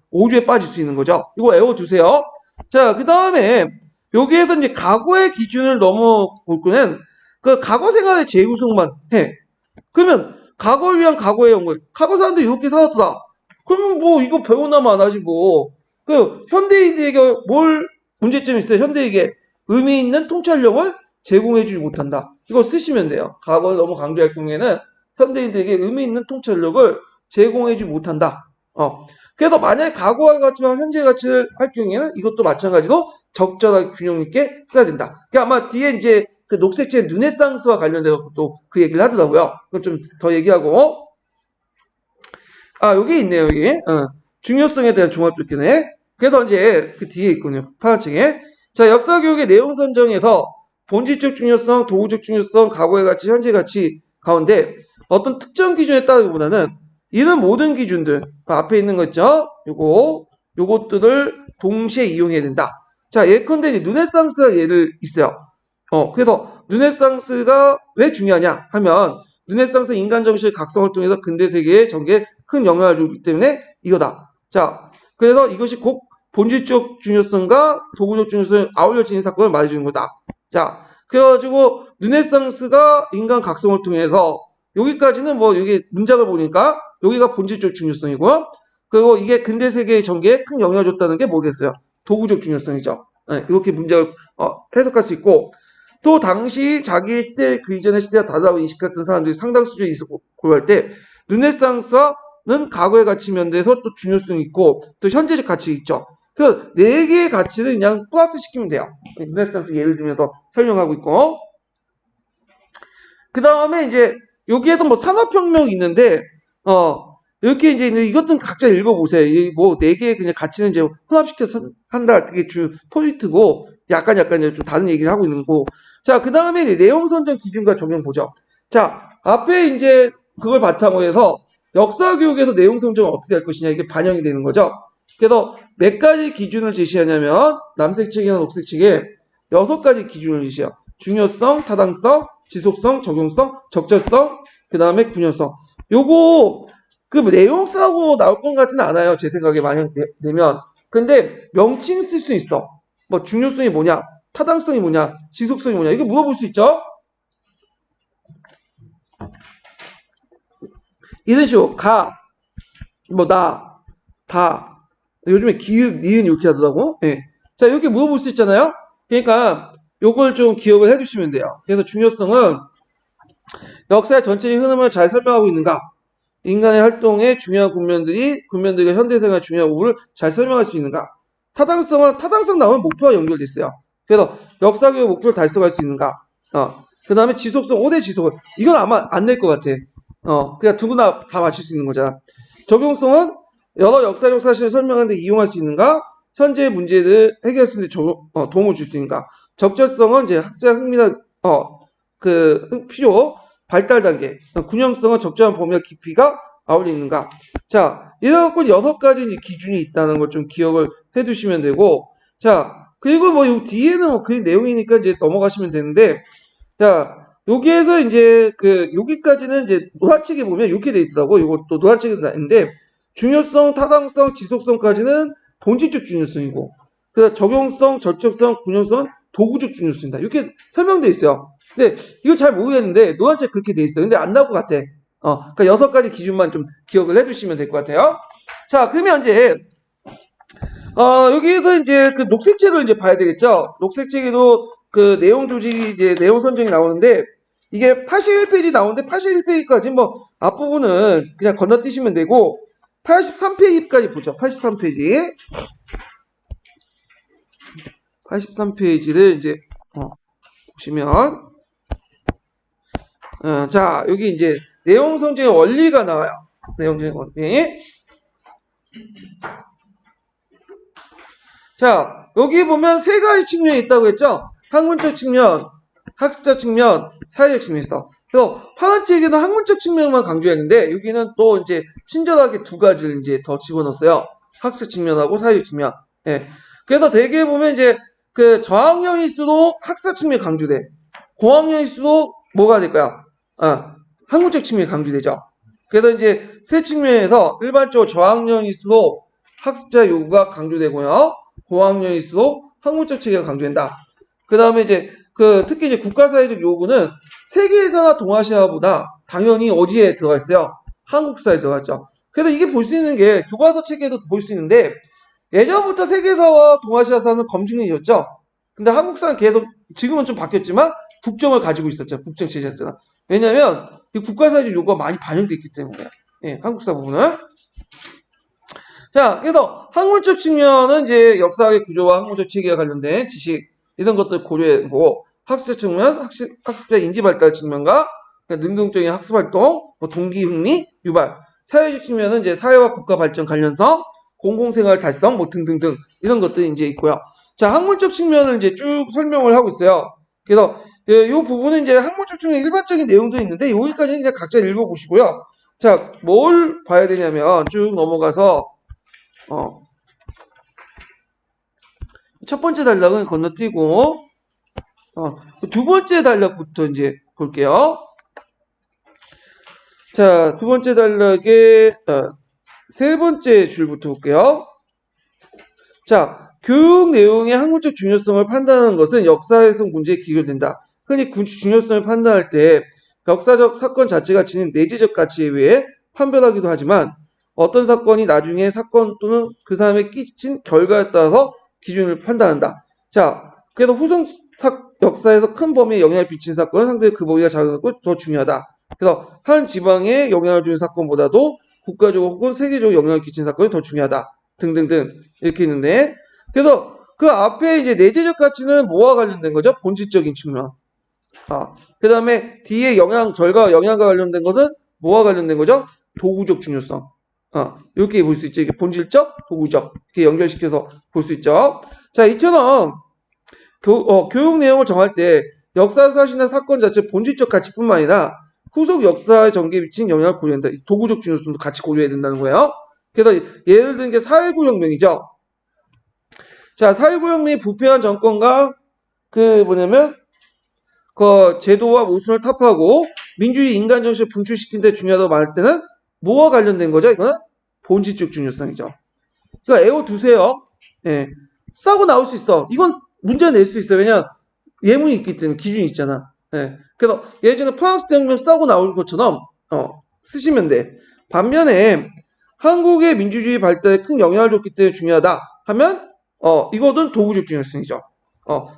오류에 빠질 수 있는 거죠. 이거 외워두세요. 자, 그 다음에 여기에서 이제 과거의 기준을 너무 볼 거는 그 과거 생활의 재구성만 해. 그러면 과거를 위한 과거의 연구를 과거 사람들이 이렇게 살았더라. 그러면 뭐 이거 배우나마 안 하지 뭐. 그 현대인에게 뭘 문제점이 있어요? 현대에게 의미 있는 통찰력을 제공해주지 못한다. 이거 쓰시면 돼요. 과거를 너무 강조할 경우에는 현대인들에게 의미 있는 통찰력을 제공해주지 못한다. 그래서 만약에 과거의 가치와 현재의 가치를 할 경우에는 이것도 마찬가지로 적절하게 균형 있게 써야 된다. 그러니까 아마 뒤에 이제 그 녹색책 르네상스와 관련된 것도 그 얘기를 하더라고요. 그건 좀 더 얘기하고. 여기 있네요, 여기. 중요성에 대한 종합조건에. 그래서 이제 그 뒤에 있군요. 파란책에. 자, 역사교육의 내용 선정에서 본질적 중요성, 도구적 중요성, 과거의 가치, 현재의 가치 가운데 어떤 특정 기준에 따르기보다는 이런 모든 기준들, 앞에 있는 거 있죠? 요것들을 동시에 이용해야 된다. 자, 예컨대 르네상스가 예를 있어요. 그래서 르네상스가 왜 중요하냐 하면 르네상스 인간 정신의 각성을 통해서 근대 세계의 전개에 큰 영향을 주기 때문에 이거다. 자, 그래서 이것이 곧 본질적 중요성과 도구적 중요성을 아울러 지닌 사건을 말해주는 거다. 자, 그래가지고 르네상스가 인간 각성을 통해서 여기까지는 뭐 여기 문장을 보니까 여기가 본질적 중요성이고요. 그리고 이게 근대 세계의 전개에 큰 영향을 줬다는 게 뭐겠어요? 도구적 중요성이죠. 네, 이렇게 문장을 해석할 수 있고 또 당시 자기의 시대 그 이전의 시대와 다르다고 인식했던 사람들이 상당수준에 있었고 고려할 때 르네상스는 과거의 가치 면에서 또 중요성이 있고 또 현재적 가치 있죠. 그 네 개의 가치를 그냥 플러스 시키면 돼요. 르네상스 예를 들면서 설명하고 있고 그 다음에 이제 여기에도 뭐 산업혁명이 있는데 이렇게 이제 이것도 각자 읽어보세요. 이 뭐 네 개의 그냥 가치는 이제 혼합시켜서 한다. 그게 주 포인트고 약간 이제 좀 다른 얘기를 하고 있는 거고. 자, 그 다음에 내용 선정 기준과 적용 보죠. 자, 앞에 이제 그걸 바탕으로 해서 역사 교육에서 내용 선정은 어떻게 할 것이냐 이게 반영이 되는 거죠. 그래서 몇 가지 기준을 제시하냐면 남색책이나 녹색책에 6가지 기준을 제시해요. 중요성, 타당성, 지속성, 적용성, 적절성, 그 다음에 균형성. 요거 그 내용 쓰고 나올 것 같지는 않아요. 제 생각에 만약 내면. 근데 명칭 쓸 수 있어. 뭐 중요성이 뭐냐, 타당성이 뭐냐, 지속성이 뭐냐 이거 물어볼 수 있죠. 이런 식으로 다 요즘에 기획, 니은 이렇게 하더라고. 예. 자, 이렇게 물어볼 수 있잖아요. 그러니까 요걸 좀 기억을 해두시면 돼요. 그래서 중요성은 역사의 전체적인 흐름을 잘 설명하고 있는가? 인간의 활동에 중요한 군면들과 현대생활의 중요한 우를 잘 설명할 수 있는가? 타당성 나오면 목표와 연결돼 있어요. 그래서 역사교육 목표를 달성할 수 있는가? 그 다음에 지속성, 5대 지속을. 이건 아마 안 낼 것 같아. 그냥 누구나 다 맞출 수 있는 거잖아. 적용성은 여러 역사적 사실을 설명하는데 이용할 수 있는가? 현재의 문제를 해결할 수 있는 도움을 줄 수 있는가? 적절성은 이제 학습의 흥미나, 필요, 발달 단계. 균형성은 적절한 범위와 깊이가 아울려 있는가? 자, 이래갖고 6가지 기준이 있다는 걸 좀 기억을 해 두시면 되고, 자, 그리고 뭐, 요 뒤에는 뭐 그 내용이니까 이제 넘어가시면 되는데, 자, 여기에서 이제 여기까지는 이제 노란책에 보면 이렇게 돼 있더라고. 이것도 노란책에 있는데, 중요성, 타당성, 지속성까지는 본질적 중요성이고, 그 적용성, 절적성, 균형성은 도구적 중요성이다. 이렇게 설명돼 있어요. 근데 이거 잘 모르겠는데 노란책 그렇게 돼 있어요. 근데 안 나올 것 같아. 그러니까 6가지 기준만 좀 기억을 해두시면 될 것 같아요. 자, 그러면 이제 여기에서 이제 그 녹색책을 이제 봐야 되겠죠. 녹색책에도 그 내용 조직이 이제 내용 선정이 나오는데 이게 81페이지 나오는데 81페이지까지 뭐 앞부분은 그냥 건너뛰시면 되고 83페이지까지 보죠. 83페이지. 83페이지를 이제 보시면 자, 여기 이제 내용 선정의 원리가 나와요. 내용 선정의 원리. 자, 여기 보면 3가지 측면이 있다고 했죠? 학문적 측면, 학습적 측면, 사회적 측면이 있어. 그래서 파란 책에는 학문적 측면만 강조했는데 여기는 또 이제 친절하게 2가지를 이제 더 집어넣었어요. 학습 측면하고 사회적 측면. 예. 그래서 대개 보면 이제 그 저학년일수록 학습 측면이 강조돼. 고학년일수록 뭐가 될까요? 학문적 측면이 강조되죠. 그래서 이제 세 측면에서 일반적으로 저학년일수록 학습자 요구가 강조되고요. 고학년일수록 학문적 체계가 강조된다. 그 다음에 이제 특히 이제 국가사회적 요구는 세계에서나 동아시아보다 당연히 어디에 들어가 있어요? 한국사에 들어갔죠. 그래서 이게 볼 수 있는 게 교과서 체계도 볼 수 있는데 예전부터 세계사와 동아시아사는 검증이었죠. 근데 한국사는 계속 지금은 좀 바뀌었지만 국정을 가지고 있었죠. 국정 체제였잖아. 왜냐면 이 국가사회적 요구가 많이 반영되어 있기 때문에. 예, 한국사 부분은. 자, 그래서 학문적 측면은 이제 역사학의 구조와 학문적 체계와 관련된 지식 이런 것들 고려하고 학습적 측면, 학습자 인지 발달 측면과 능동적인 학습 활동, 뭐 동기 흥미, 유발. 사회적 측면은 이제 사회와 국가 발전 관련성, 공공생활 달성, 뭐 등등등 이런 것들이 이제 있고요. 자, 학문적 측면을 이제 쭉 설명을 하고 있어요. 그래서 이 부분은 이제 학문적 측면 일반적인 내용도 있는데 여기까지는 이제 각자 읽어보시고요. 자, 뭘 봐야 되냐면 쭉 넘어가서 첫 번째 단락은 건너뛰고 두 번째 단락부터 이제 볼게요. 자, 두 번째 단락의 세 번째 줄부터 볼게요. 자, 교육 내용의 학문적 중요성을 판단하는 것은 역사해석 문제에 기결된다. 흔히 중요성을 판단할 때 역사적 사건 자체가 지닌 내재적 가치에 의해 판별하기도 하지만 어떤 사건이 나중에 사건 또는 그 사람에 끼친 결과에 따라서 기준을 판단한다. 자, 그래서 후속 역사에서 큰 범위에 영향을 미친 사건은 상대의 그 범위가 작고 더 중요하다. 그래서 한 지방에 영향을 주는 사건보다도 국가적으로 혹은 세계적으로 영향을 끼친 사건이 더 중요하다. 등등등 이렇게 있는데, 그래서 그 앞에 이제 내재적 가치는 뭐와 관련된 거죠? 본질적인 측면. 그 다음에 뒤에 결과 영향과 관련된 것은 뭐와 관련된 거죠? 도구적 중요성. 이렇게 볼 수 있죠. 이게 본질적, 도구적. 이렇게 연결시켜서 볼 수 있죠. 자, 이처럼 교육 내용을 정할 때 역사 사실이나 사건 자체 본질적 가치뿐만 아니라 후속 역사의 전개에 미친 영향을 고려한다. 도구적 중요성도 같이 고려해야 된다는 거예요. 그래서 예를 든 게 4.19 혁명이죠. 자, 4.19 혁명이 부패한 정권과 그 제도와 모순을 타파하고 민주주의 인간 정신을 분출시킨 데 중요하다고 말할 때는 뭐와 관련된 거죠? 이거는 본질적 중요성이죠. 그러니까 에워 두세요. 예. 싸고 나올 수 있어. 이건 문제 낼 수 있어요. 왜냐 예문이 있기 때문에 기준이 있잖아. 예. 그래서 예전에 프랑스 대혁명 싸고 나올 것처럼 쓰시면 돼. 반면에 한국의 민주주의 발달에 큰 영향을 줬기 때문에 중요하다 하면 이거는 도구적 중요성이죠.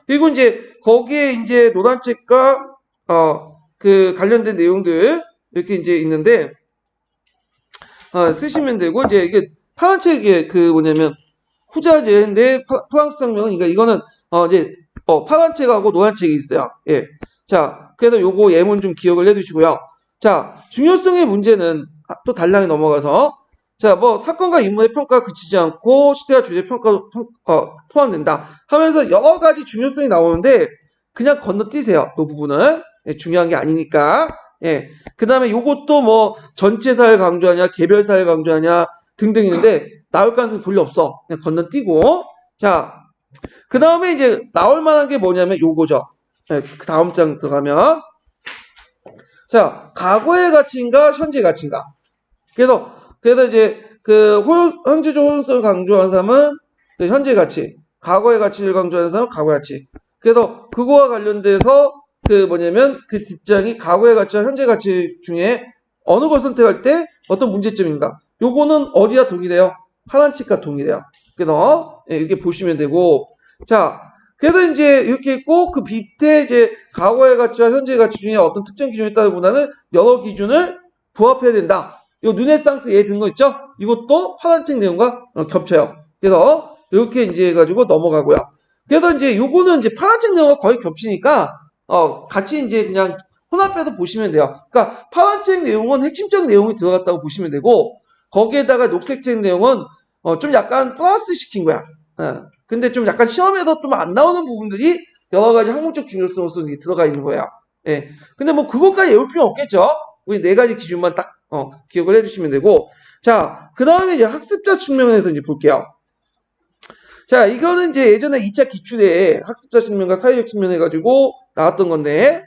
그리고 이제 거기에 이제 노란책과 그 관련된 내용들 이렇게 이제 있는데 쓰시면 되고 이제 이게 파란책에 후자제인데 프랑스 혁명은 그러니까 이거는 이제 파란책하고 노란책이 있어요. 예. 자, 그래서 요거 예문 좀 기억을 해두시고요. 자, 중요성의 문제는 또 단락에 넘어가서 자, 사건과 인물의 평가가 그치지 않고 시대와 주제 평가도 포함된다 하면서 여러 가지 중요성이 나오는데 그냥 건너뛰세요. 이 부분은 중요한 게 아니니까. 예. 그 다음에 요것도 전체 사회를 강조하냐 개별 사회를 강조하냐 등등 있는데 나올 가능성이 별로 없어. 그냥 건너뛰고. 자, 그 다음에 이제 나올 만한 게 뭐냐면 요거죠. 예, 그 다음 장 들어가면 자, 과거의 가치인가 현재 가치인가. 그래서 이제 현재적 효용성을 강조하는 사람은 현재 가치, 과거의 가치를 강조하는 사람은 과거의 가치. 그래서 그거와 관련돼서 그 뒷장이 과거의 가치와 현재 가치 중에 어느 걸 선택할 때 어떤 문제점인가. 요거는 어디와 동일해요? 파란책과 동일해요. 그래서 이렇게 보시면 되고, 자, 그래서 이제 이렇게 있고 그 밑에 이제 과거의 가치와 현재의 가치 중에 어떤 특정 기준에 따르기보다는 여러 기준을 부합해야 된다. 요 르네상스 예에 든 거 있죠? 이것도 파란책 내용과 겹쳐요. 그래서 이렇게 이제 해가지고 넘어가고요. 그래서 이제 요거는 이제 파란책 내용과 거의 겹치니까 같이 이제 그냥 혼합해서 보시면 돼요. 그러니까 파란책 내용은 핵심적인 내용이 들어갔다고 보시면 되고 거기에다가 녹색책 내용은 좀 약간 플러스 시킨 거야. 근데 좀 약간 시험에서 좀 안 나오는 부분들이 여러 가지 학문적 중요성으로서 들어가 있는 거예요. 예. 근데 그것까지 외울 필요 없겠죠? 우리 네 가지 기준만 딱 기억을 해주시면 되고, 자, 그 다음에 이제 학습자 측면에서 이제 볼게요. 자, 이거는 이제 예전에 2차 기출에 학습자 측면과 사회적 측면 해가지고 나왔던 건데,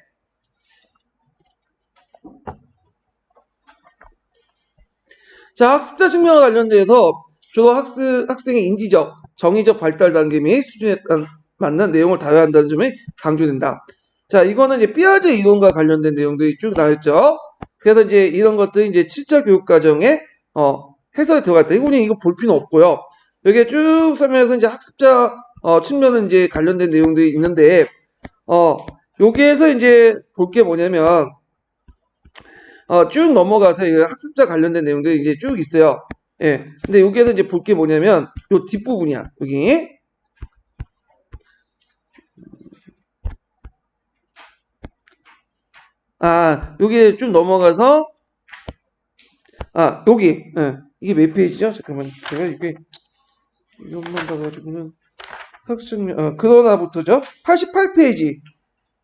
자, 학습자 측면과 관련돼서 주로 학생의 인지적, 정의적 발달 단계 및 수준에 맞는 내용을 다뤄야 한다는 점이 강조된다. 자, 이거는 이제 삐아제 이론과 관련된 내용들이 쭉 나왔죠. 그래서 이제 이런 것들이 이제 7차 교육과정에 해설에 들어갔다. 이거 볼 필요는 없고요. 여기에 쭉 설명해서 이제 학습자 측면은 이제 관련된 내용들이 있는데 여기에서 이제 볼 게 뭐냐면 쭉 넘어가서 학습자 관련된 내용들이 이제 쭉 있어요. 예. 근데 여기에서 이제 볼 게 뭐냐면 요 뒷부분이야. 여기. 여기에 쭉 넘어가서 여기. 예. 이게 몇 페이지죠? 잠깐만. 제가 이것만 봐가지고는 학습면 그러나부터죠. 88페이지.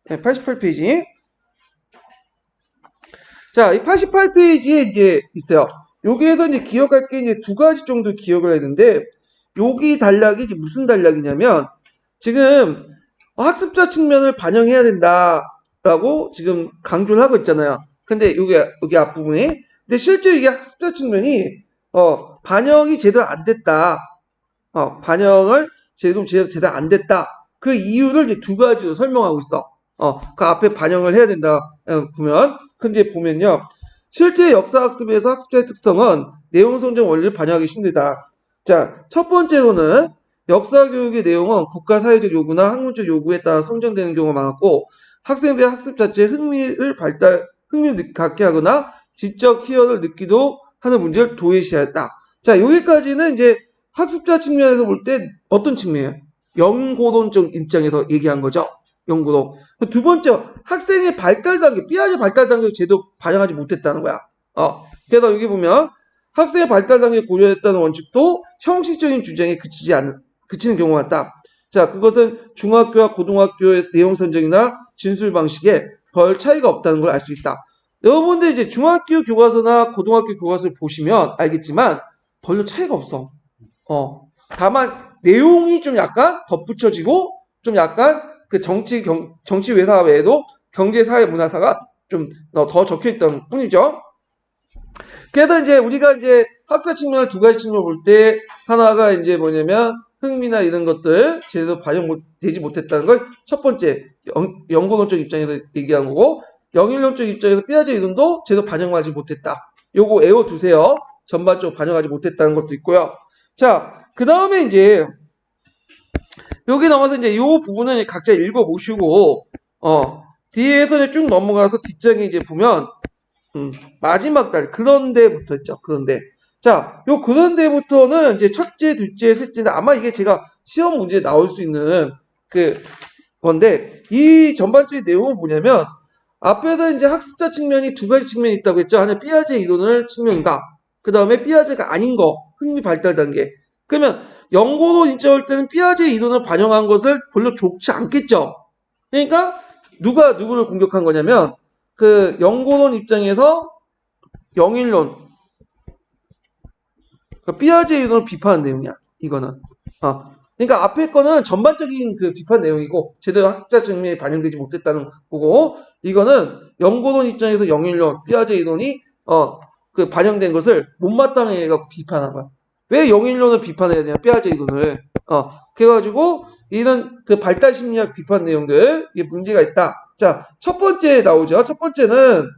네, 88페이지. 자, 이 88페이지에 이제 있어요. 여기에서 이제 기억할 게 이제 두 가지 정도 기억을 했는데, 여기 단락이 이제 무슨 단락이냐면, 지금 학습자 측면을 반영해야 된다라고 지금 강조를 하고 있잖아요. 근데 여기 앞부분에. 근데 실제 이게 학습자 측면이, 반영이 제대로 안 됐다. 반영을 제대로 안 됐다. 그 이유를 이제 두 가지로 설명하고 있어. 그 앞에 반영을 해야 된다. 보면. 근데 보면요. 실제 역사학습에서 학습자의 특성은 내용 성장 원리를 반영하기 힘들다. 자, 첫 번째로는 역사교육의 내용은 국가 사회적 요구나 학문적 요구에 따라 성장되는 경우가 많았고, 학생들의 학습 자체에 흥미를 갖게 하거나 지적 희열을 느끼도 하는 문제를 도외시하였다. 자, 여기까지는 이제 학습자 측면에서 볼 때 어떤 측면이에요? 연고론적 입장에서 얘기한 거죠. 연고론. 두 번째, 학생의 발달 단계, 삐아제 발달 단계를 제대로 반영하지 못했다는 거야. 그래서 여기 보면 학생의 발달 단계를 고려했다는 원칙도 형식적인 주장에 그치는 경우가 있다. 자, 그것은 중학교와 고등학교의 내용 선정이나 진술 방식에 별 차이가 없다는 걸 알 수 있다. 여러분들 이제 중학교 교과서나 고등학교 교과서를 보시면 알겠지만 별로 차이가 없어. 다만 내용이 좀 약간 덧붙여지고 좀 약간 그 정치 외사 외에도 경제, 사회, 문화사가 좀 더 적혀 있던 뿐이죠. 그래서 이제 우리가 이제 학습 측면을 두 가지 측면을 볼 때 하나가 이제 뭐냐면 흥미나 이런 것들 제대로 반영되지 못했다는 걸 첫 번째 연구론적 입장에서 얘기한 거고, 영일론적 입장에서 삐아제 이론도 제대로 반영하지 못했다. 요거 외워두세요. 전반적으로 반영하지 못했다는 것도 있고요. 자, 그 다음에 이제 여기 넘어서 이제 요 부분은 각자 읽어보시고, 뒤에서 쭉 넘어가서 뒷장에 이제 보면, 마지막 달, 그런데부터 있죠. 그런데. 자, 요 그런데부터는 이제 첫째, 둘째, 셋째, 아마 이게 제가 시험 문제에 나올 수 있는 건데, 이 전반적인 내용은 뭐냐면, 앞에서 이제 학습자 측면이 두 가지 측면이 있다고 했죠. 하나, 삐아제 이론을 측면이다. 그 다음에 삐아제가 아닌 거, 흥미 발달 단계. 그러면 연고로 인정할 때는 삐아제 이론을 반영한 것을 별로 좋지 않겠죠. 그러니까 누가 누구를 공격한 거냐면 그 연고론 입장에서 영일론, 그 삐아제 이론을 비판한 내용이야. 이거는. 그러니까 앞에 거는 전반적인 그 비판 내용이고 제대로 학습자 측면에 반영되지 못했다는 거고, 이거는 연고론 입장에서 영일론, 삐아제 이론이 그 반영된 것을 못마땅해 비판한 거야. 왜 영일론을 비판해야 되냐, 삐아제 이론을. 그래가지고 이런 그 발달 심리학 비판 내용들 이게 문제가 있다. 자, 첫 번째 나오죠. 첫 번째는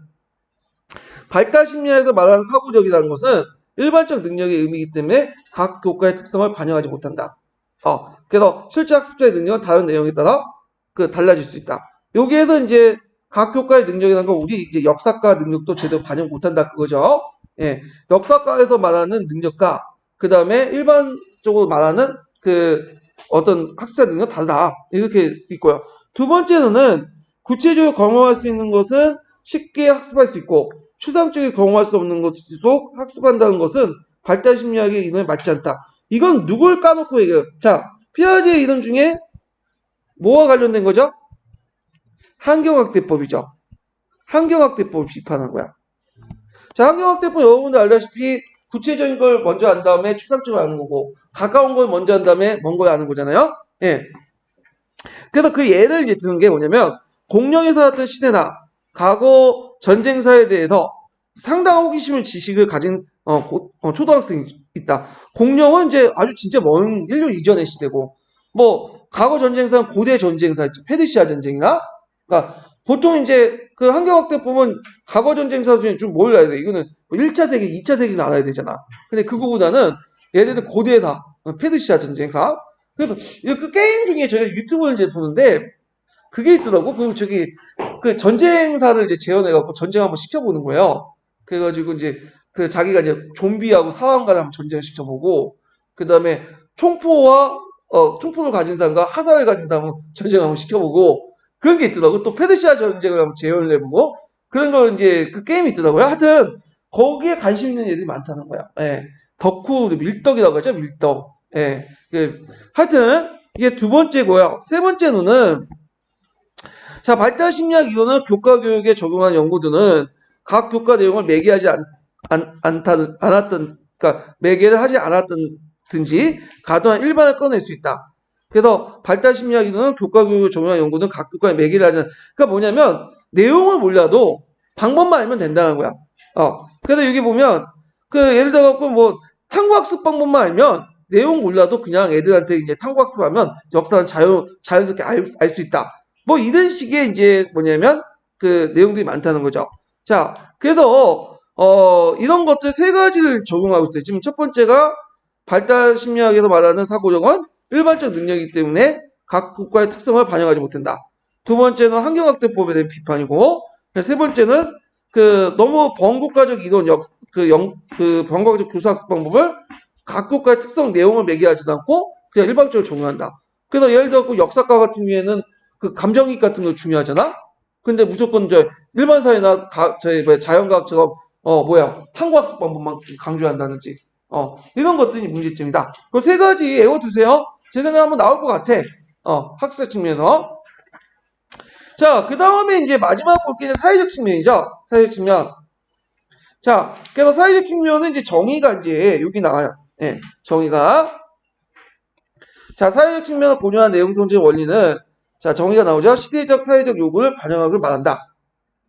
발달 심리학에서 말하는 사고력이라는 것은 일반적 능력의 의미이기 때문에 각 교과의 특성을 반영하지 못한다. 그래서 실제 학습자의 능력은 다른 내용에 따라 달라질 수 있다. 여기에서 이제 각 교과의 능력이라는 건 우리 이제 역사과 능력도 제대로 반영 못한다 그거죠. 예, 역사과에서 말하는 능력과 그 다음에 일반적으로 말하는 그 어떤 학습자 능력 다르다 이렇게 있고요. 두 번째는 구체적으로 경험할 수 있는 것은 쉽게 학습할 수 있고 추상적으로 경험할 수 없는 것일수록 학습한다는 것은 발달 심리학의 이론에 맞지 않다. 이건 누굴 까놓고 얘기해요. 자, 피아제의 이론 중에 뭐와 관련된 거죠? 환경학대법이죠. 환경학대법을 비판한 거야. 자, 환경학대법 여러분들 알다시피 구체적인 걸 먼저 한 다음에 추상적으로 아는 거고, 가까운 걸 먼저 한 다음에 먼 걸 아는 거잖아요. 예. 그래서 그 예를 이제 드는 게 뭐냐면, 공룡이 살았던 시대나 과거 전쟁사에 대해서 상당한 호기심을 지식을 가진 초등학생이 있다. 공룡은 이제 아주 진짜 먼 인류 이전의 시대고, 뭐 과거 전쟁사는 고대 전쟁사 있죠. 페르시아 전쟁이나, 그러니까 보통 이제 그 환경학대법은 과거 전쟁사 중에 좀 뭘 알아야 돼? 이거는 1차 세계, 2차 세계는 알아야 되잖아. 근데 그거보다는 예를 들어 고대사, 페르시아 전쟁사. 그래서 그 게임 중에 저희가 유튜브를 이제 보는데 그게 있더라고. 그 전쟁사를 이제 재현해갖고 전쟁 한번 시켜보는 거예요. 그래가지고 이제 그 자기가 이제 좀비하고 사람과 한번 전쟁을 시켜보고, 그 다음에 총포를 가진 사람과 화살을 가진 사람은 전쟁을 한번 시켜보고, 그런 게 있더라고. 또 페르시아 전쟁을 한번 재현을 해보고, 그런 거 이제 그 게임이 있더라고요. 하여튼, 거기에 관심 있는 애들이 많다는 거야. 예. 덕후, 밀떡이라고 하죠, 밀떡. 예. 하여튼, 이게 두 번째고요. 세 번째는, 자, 발달 심리학 이론을 교과 교육에 적용한 연구들은 각 교과 내용을 매개하지 않았던, 그러니까 매개를 하지 않았든지 가도한 일반을 꺼낼 수 있다. 그래서 발달심리학 이론은 교과교육을 적용한 연구는 각 교과에 매개를 하는, 그러니까 뭐냐면 내용을 몰라도 방법만 알면 된다는 거야. 그래서 여기 보면 그 예를 들어 갖고 뭐 탐구학습 방법만 알면 내용 몰라도 그냥 애들한테 이제 탐구학습하면 역사는 자연스럽게 알 수 있다. 뭐 이런 식의 이제 뭐냐면 그 내용들이 많다는 거죠. 자, 그래서 이런 것들 세 가지를 적용하고 있어요. 지금 첫 번째가 발달 심리학에서 말하는 사고력은 일반적 능력이기 때문에 각 국가의 특성을 반영하지 못한다. 두 번째는 환경학대법에 대한 비판이고, 세 번째는 그 너무 번국가적 이론 번국가적 교수학습 방법을 각 국가의 특성 내용을 매개하지도 않고 그냥 일방적으로 적용한다. 그래서 예를 들어 그 역사과 같은 경우에는 그 감정이입 같은 거 중요하잖아. 근데 무조건 일반 사회나 자연과학처럼 탐구학습 방법만 강조한다든지 이런 것들이 문제점이다. 그 세 가지 외워두세요. 제 생각에 한번 나올 것 같아. 학습 측면에서. 자, 그 다음에 이제 마지막 볼 게 사회적 측면이죠. 사회적 측면. 자, 그래서 사회적 측면은 이제 정의가 이제 여기 나와요. 예, 정의가. 자, 사회적 측면을 고려한 내용성질 원리는 자, 정의가 나오죠. 시대적 사회적 요구를 반영하기를 말한다.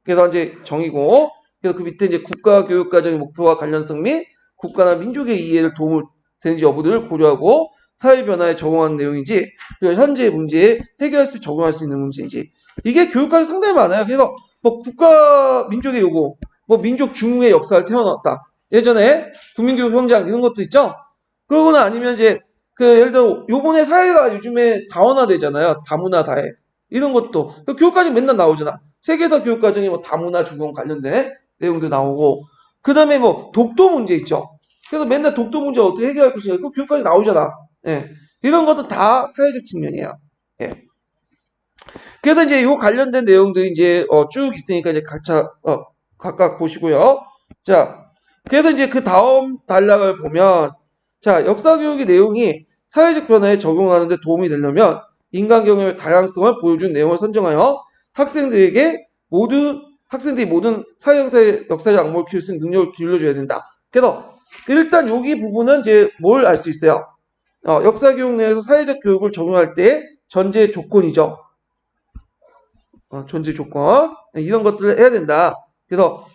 그래서 이제 정의고, 그래서 그 밑에 이제 국가 교육 과정의 목표와 관련성 및 국가나 민족의 이해를 도움을 되는지 여부들을 고려하고 사회 변화에 적용하는 내용인지, 그리고 현재 문제에 해결할 수 적용할 수 있는 문제인지. 이게 교육과정 상당히 많아요. 그래서 뭐 국가 민족의 요구, 뭐 민족 중흥의 역사를 태어났다. 예전에 국민교육 현장 이런 것도 있죠. 그러거나 아니면 이제 예를 들어 요번에 사회가 요즘에 다원화되잖아요. 다문화 사회. 이런 것도 교육과정 맨날 나오잖아. 세계사 교육과정에 뭐 다문화 적용 관련된 내용도 나오고, 그 다음에 뭐 독도 문제 있죠. 그래서 맨날 독도 문제 어떻게 해결할 것이냐. 그 교육과정 나오잖아. 예. 이런 것도 다 사회적 측면이에요. 예. 그래서 이제 요 관련된 내용들이 이제 쭉 있으니까 이제 각각 보시고요. 자, 그래서 이제 그 다음 단락을 보면 자, 역사교육의 내용이 사회적 변화에 적용하는 데 도움이 되려면 인간 경험의 다양성을 보여준 내용을 선정하여 학생들이 모든 사회 역사적 악몽을 키울 수 있는 능력을 길러줘야 된다. 그래서 일단 여기 부분은 이제 뭘 알 수 있어요? 역사교육 내에서 사회적 교육을 적용할 때 전제 조건이죠. 전제 조건. 이런 것들을 해야 된다. 그래서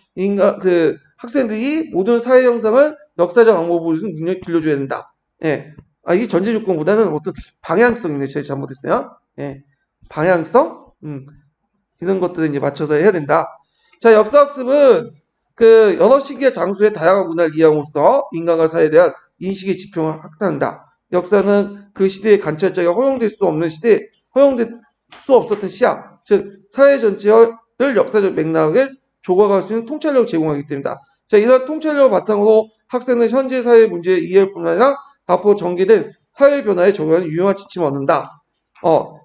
학생들이 모든 사회 형상을 역사적 악몽을 보여줄 수 있는 능력을 길러줘야 된다. 예. 이게 전제 조건보다는 어떤 방향성이네. 제가 잘못했어요. 예. 방향성? 이런 것들을 이제 맞춰서 해야 된다. 자, 역사학습은 여러 시기와 장소의 다양한 문화를 이해함으로써 인간과 사회에 대한 인식의 지평을 확산한다. 역사는 그 시대의 관찰자가 허용될 수 없었던 시야, 즉 사회 전체를 역사적 맥락을 조각할 수 있는 통찰력을 제공하기 때문이다. 자, 이런 통찰력을 바탕으로 학생은 현재 사회 문제의 이해를 뿐 아니라 앞으로 전개된 사회 변화에 적용하는 유용한 지침을 얻는다.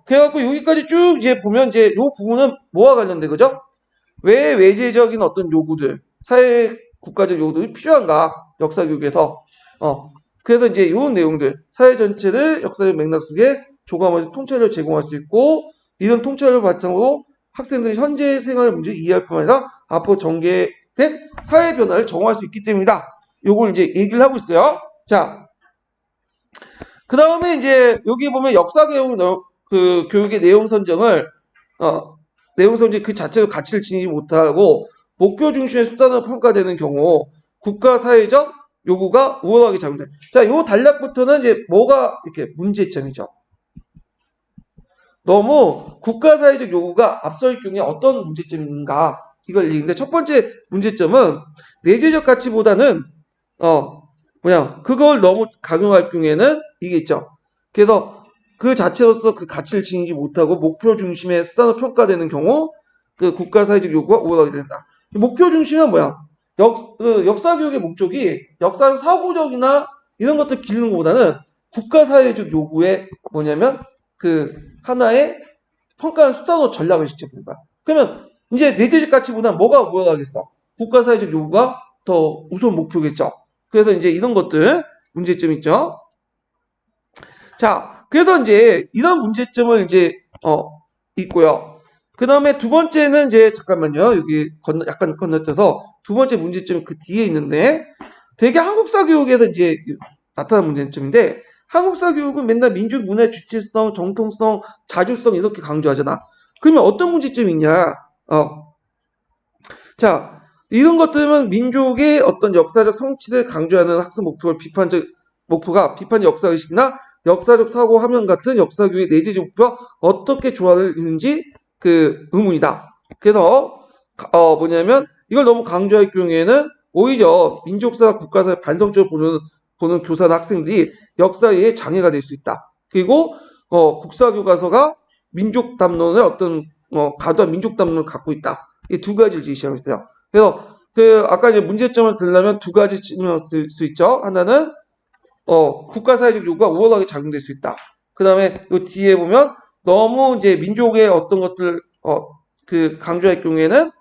그래갖고 여기까지 쭉 이제 보면 이제 요 부분은 뭐와 관련된 거죠? 왜 외제적인 어떤 요구들, 사회 국가적 요구들이 필요한가? 역사 교육에서. 그래서 이제 요 내용들, 사회 전체를 역사적 맥락 속에 조감해서 통찰력을 제공할 수 있고, 이런 통찰력을 바탕으로 학생들이 현재 생활 문제를 이해할 뿐 아니라 앞으로 전개된 사회 변화를 적용할 수 있기 때문이다. 요걸 이제 얘기를 하고 있어요. 자, 그 다음에 이제 여기 보면 역사 교육의 내용 선정을 그 자체로 가치를 지니지 못하고 목표 중심의 수단으로 평가되는 경우 국가 사회적 요구가 우월하게 작용된다. 자, 요 단락부터는 이제 뭐가 이렇게 문제점이죠. 너무 국가 사회적 요구가 앞설 경우에 어떤 문제점인가 이걸 얘기했는데, 첫 번째 문제점은 내재적 가치보다는 그걸 너무 강요할 경우에는 이게 있죠. 그래서 그 자체로서 그 가치를 지니지 못하고 목표 중심의 수단으로 평가되는 경우 그 국가 사회적 요구가 우월하게 된다. 목표 중심은 뭐야? 역사 교육의 목적이 역사적 사고력이나 이런 것들 기르는 것보다는 국가 사회적 요구에 뭐냐면 하나의 평가하는 수단으로 전략을 시켜보는 거야. 그러면 이제 내재적 가치보다는 뭐가 우월하겠어? 국가 사회적 요구가 더 우선 목표겠죠. 그래서 이제 이런 것들 문제점 있죠. 자, 그래서 이제 이런 문제점을 이제 있고요. 그 다음에 두 번째는 이제, 잠깐만요. 여기 약간 건너뛰어서 두 번째 문제점이 그 뒤에 있는데, 되게 한국사 교육에서 이제 나타난 문제점인데, 한국사 교육은 맨날 민족 문화의 주체성, 정통성, 자주성 이렇게 강조하잖아. 그러면 어떤 문제점이 있냐? 자, 이런 것들은 민족의 어떤 역사적 성취를 강조하는 학습 목표가 비판적 역사의식이나 역사적 사고 함량 같은 역사교육의 내재적 목표와 어떻게 조화를 이루는지 그 의문이다. 그래서 뭐냐면 이걸 너무 강조할 경우에는 오히려 민족사, 국가사를 반성적으로 보는 교사나 학생들이 역사에 장애가 될 수 있다. 그리고 국사교과서가 민족 담론의 어떤 과도한 민족 담론을 갖고 있다. 이 두 가지를 제시하고 있어요. 그래서 아까 이제 문제점을 들려면 두 가지 측면을 들 수 있죠. 하나는 국가사회적 요구가 우월하게 작용될 수 있다. 그 다음에 이 뒤에 보면 너무 이제 민족의 어떤 것들 강조할 경우에는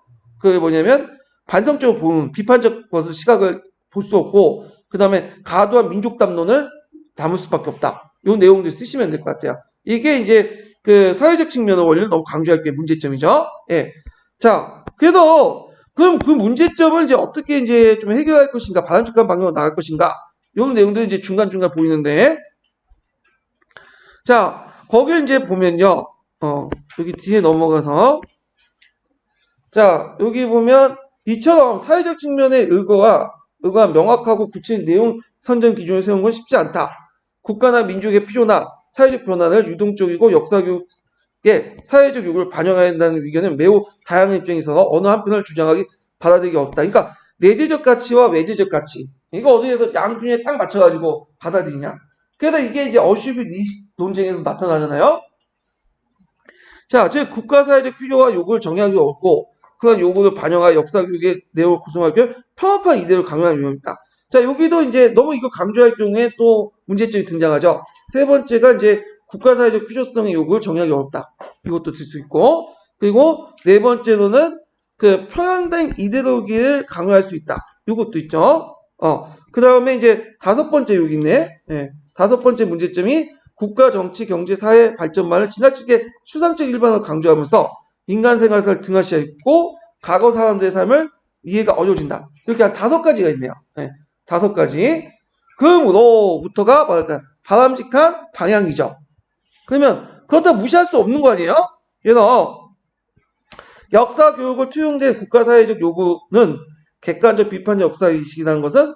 뭐냐면 반성적으로 보는 비판적 시각을 볼 수 없고 그 다음에 과도한 민족 담론을 담을 수밖에 없다. 이 내용들 쓰시면 될 것 같아요. 이게 이제 사회적 측면의 원리를 너무 강조할 게 문제점이죠. 예. 자, 그래서 그럼 그 문제점을 이제 어떻게 이제 좀 해결할 것인가, 바람직한 방향으로 나갈 것인가, 이런 내용들이 이제 중간중간 보이는데, 자, 거길 이제 보면요, 여기 뒤에 넘어가서, 자, 여기 보면 이처럼 사회적 측면의 의거와 명확하고 구체적인 내용 선정 기준을 세우는 건 쉽지 않다. 국가나 민족의 필요나 사회적 변화를 유동적이고 역사교육의 사회적 요구를 반영해야 한다는 의견은 매우 다양한 입장에 있어서 어느 한편을 주장하기 받아들이기 어렵다. 그러니까 내재적 가치와 외재적 가치, 이거 어디에서 양중에 딱 맞춰가지고 받아들이냐. 그래서 이게 이제 어슈비 논쟁에서 나타나잖아요. 자, 즉 국가사회적 필요와 요구를 정의하기 어렵고 그런 요구를 반영하여 역사교육의 내용을 구성하기 위해 평합한 이데를 강요하는 유형입니다. 자, 여기도 이제 너무 이거 강조할 경우에 또 문제점이 등장하죠. 세 번째가 이제 국가사회적 필요성의 요구를 정의하기 어렵다. 이것도 들 수 있고, 그리고 네 번째로는 편향된 이데올로기를 강요할 수 있다. 이것도 있죠. 그 다음에 이제 다섯 번째 여기 있네. 예, 다섯 번째 문제점이 국가, 정치, 경제, 사회 발전만을 지나치게 추상적 일반으로 강조하면서 인간 생활을 등한시하고 과거 사람들의 삶을 이해가 어려워진다. 이렇게 한 다섯 가지가 있네요. 예, 다섯 가지. 그로부터가 바람직한 방향이죠. 그러면 그렇다고 무시할 수 없는 거 아니에요? 그래서 역사 교육을 투영된 국가사회적 요구는 객관적 비판적 역사의식이라는 것은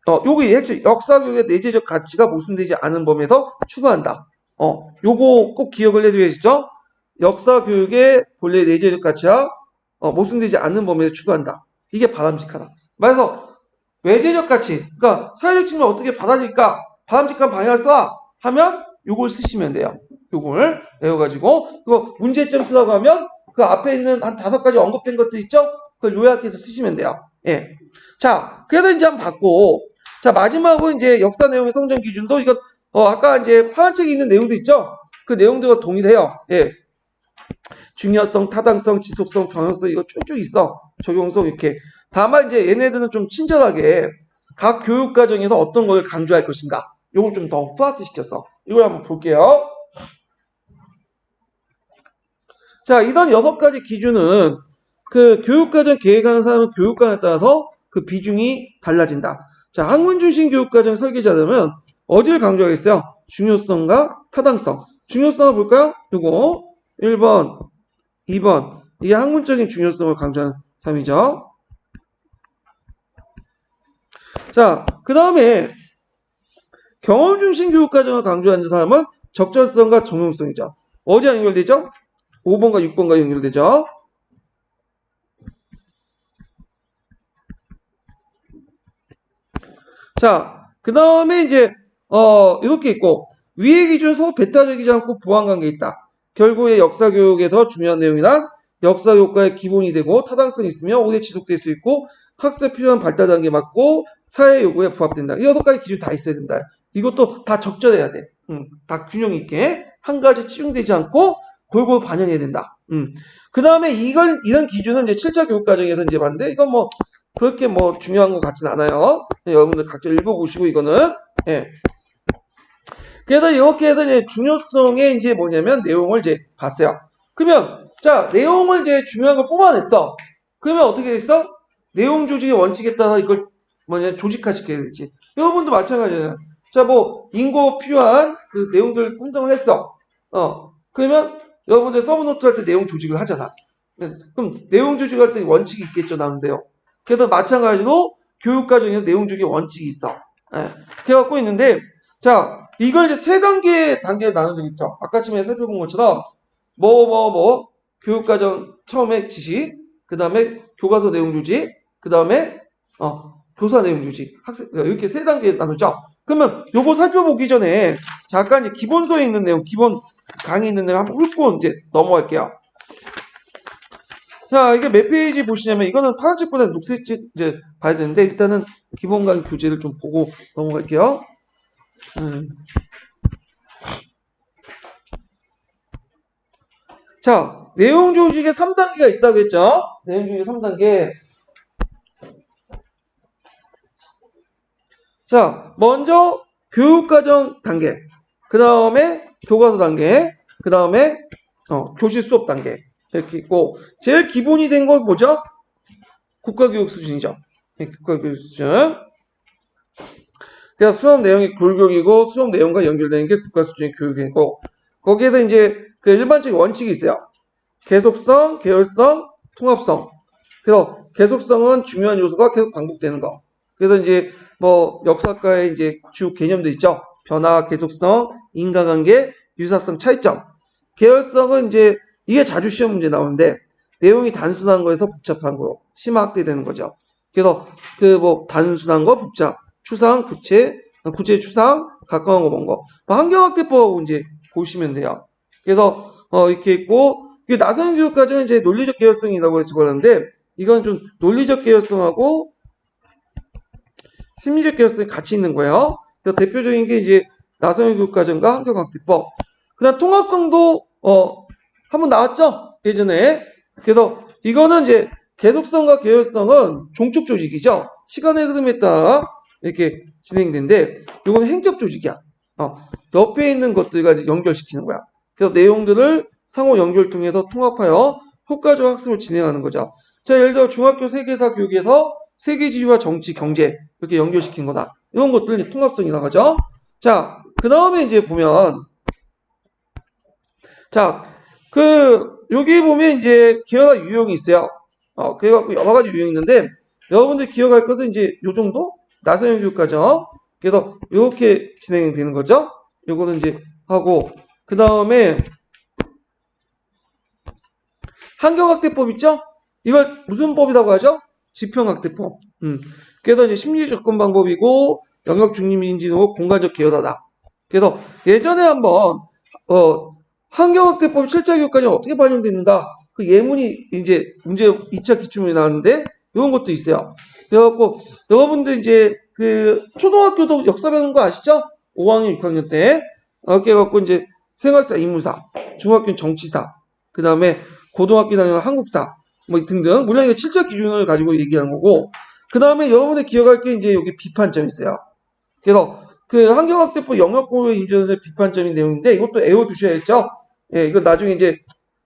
요게 핵심 역사 교육의 내재적 가치가 모순되지 않은 범위에서 추구한다. 요거 꼭 기억을 해두셔야죠. 역사 교육의 본래 내재적 가치와 모순되지 않는 범위에서 추구한다. 이게 바람직하다. 그래서 외재적 가치, 그러니까 사회적 측면 어떻게 받아들일까? 바람직한 방향을 써 하면 요걸 쓰시면 돼요. 요걸 외워가지고 이거 문제점 쓰라고 하면 그 앞에 있는 한 다섯 가지 언급된 것들 있죠? 그걸 요약해서 쓰시면 돼요. 예. 자, 그래서 이제 한번 봤고, 자, 마지막으로 이제 역사 내용의 성정 기준도 이거, 아까 이제 파란 책에 있는 내용도 있죠? 그 내용들과 동일해요. 예. 중요성, 타당성, 지속성, 변형성, 이거 쭉쭉 있어. 적용성, 이렇게. 다만 이제 얘네들은 좀 친절하게 각 교육과정에서 어떤 걸 강조할 것인가. 요걸 좀 더 플러스 시켰어. 이걸 한번 볼게요. 자, 이런 6가지 기준은 교육과정 계획하는 사람은 교육관에 따라서 그 비중이 달라진다. 자, 학문 중심 교육과정 설계자라면 어디를 강조하겠어요? 중요성과 타당성. 중요성을 볼까요? 요거 1번, 2번. 이게 학문적인 중요성을 강조하는 사람이죠. 자, 그 다음에 경험 중심 교육과정을 강조하는 사람은 적절성과 정용성이죠. 어디와 연결되죠? 5번과 6번과 연결되죠. 자, 그 다음에 이제, 이렇게 있고, 위의 기준 소 배타적이지 않고 보완관계에 있다. 결국에 역사교육에서 중요한 내용이란 역사교육과의 기본이 되고 타당성이 있으며 오래 지속될 수 있고 학습에 필요한 발달 단계에 맞고 사회 요구에 부합된다. 이 6가지 기준 다 있어야 된다. 이것도 다 적절해야 돼. 다 균형 있게 한 가지 치중되지 않고 골고루 반영해야 된다. 그 다음에 이런 기준은 이제 7차 교육과정에서 이제 봤는데 이건 뭐 그렇게 뭐 중요한 것 같진 않아요. 여러분들 각자 읽어보시고 이거는 예. 그래서 이렇게 해서 이제 중요성의 이제 뭐냐면 내용을 이제 봤어요. 그러면 자 내용을 이제 중요한 걸 뽑아냈어. 그러면 어떻게 됐어? 내용 조직의 원칙에 따라 이걸 조직화시켜야 되지. 여러분도 마찬가지잖아요. 자, 뭐 인고 필요한 그 내용들 선정을 했어. 그러면 여러분들 서브노트 할 때 내용 조직을 하잖아. 그럼 내용 조직할 때 원칙이 있겠죠, 나름대로. 그래서 마찬가지로 교육과정에서 내용 조직의 원칙이 있어. 예. 그래갖고 있는데, 자, 이걸 이제 세 단계로 나눠져 있죠. 아까 전에 살펴본 것처럼, 교육과정 처음에 지시, 그 다음에 교과서 내용 조직, 그 다음에, 교사 내용 조직. 이렇게 세 단계 나누죠. 그러면 요거 살펴보기 전에, 잠깐 이제 기본서에 있는 내용, 기본 강의 있는 내용 한번 훑고 이제 넘어갈게요. 자, 이게 몇 페이지 보시냐면, 이거는 파란색보다 녹색색 이제 봐야 되는데, 일단은 기본 강의 교재를 좀 보고 넘어갈게요. 자, 내용 조직에 3단계가 있다고 했죠? 내용 조직에 3단계. 자, 먼저 교육과정 단계, 그 다음에 교과서 단계, 그 다음에 교실 수업 단계 이렇게 있고, 제일 기본이 된 건 뭐죠? 국가교육 수준이죠. 국가교육 수준. 그래서 수업 내용이 골격이고 수업 내용과 연결되는 게 국가 수준의 교육이고, 거기에서 이제 그 일반적인 원칙이 있어요. 계속성, 계열성, 통합성. 그래서 계속성은 중요한 요소가 계속 반복되는 거. 그래서 이제 뭐 역사과의 이제 주 개념도 있죠. 변화, 계속성, 인과관계, 유사성, 차이점. 계열성은 이제 이게 자주 시험 문제 나오는데 내용이 단순한 거에서 복잡한 거, 심화 확대되는 거죠. 그래서 그 뭐 단순한 거, 복잡, 추상, 구체 추상, 가까운 거, 먼 거. 환경확대법 이제 보시면 돼요. 그래서 이렇게 있고, 이게 나선 교육과정은 이제 논리적 계열성이라고 해서 그러는데, 이건 좀 논리적 계열성하고 심리적 계열성이 같이 있는 거예요. 그래서 대표적인 게 이제 나선 교육과정과 환경확대법. 그다음 통합성도 한번 나왔죠, 예전에. 그래서 이거는 이제 계속성과 계열성은 종축 조직이죠. 시간의 흐름에 따라 이렇게 진행되는데, 이건 행적 조직이야. 옆에 있는 것들과 연결시키는 거야. 그래서 내용들을 상호 연결 통해서 통합하여 효과적 학습을 진행하는 거죠. 자, 예를 들어 중학교 세계사 교육에서 세계지리와 정치, 경제 이렇게 연결시킨 거다. 이런 것들 통합성이 나가죠. 자, 그 다음에 이제 보면, 자, 여기 보면 이제 계열화 유형이 있어요. 그래갖고 여러 가지 유형이 있는데, 여러분들 기억할 것은 이제 요 정도? 나선형 교육과정. 그래서 이렇게 진행되는 거죠. 요거는 이제 하고, 그 다음에 환경확대법 있죠? 이걸 무슨 법이라고 하죠? 지평확대법. 그래서 이제 심리 접근 방법이고, 영역 중립인지도 공간적 계열화다. 그래서 예전에 한번 환경확대법 실제 교육과정 어떻게 반영됐는가? 그 예문이 이제 문제 2차 기출문이 나왔는데 이런 것도 있어요. 그래갖고 여러분들 이제 그 초등학교도 역사 배우는 거 아시죠? 5학년, 6학년 때 이렇게 해갖고 이제 생활사, 인문사, 중학교는 정치사, 그 다음에 고등학교 다니는 한국사, 뭐 등등. 물론 이게 7차 기준을 가지고 얘기하는 거고, 그 다음에 여러분들 기억할 게 이제 여기 비판점이 있어요. 그래서 그 환경확대법 영역고유 인증의 비판점인 내용인데 이것도 외워두셔야겠죠? 예, 이거 나중에 이제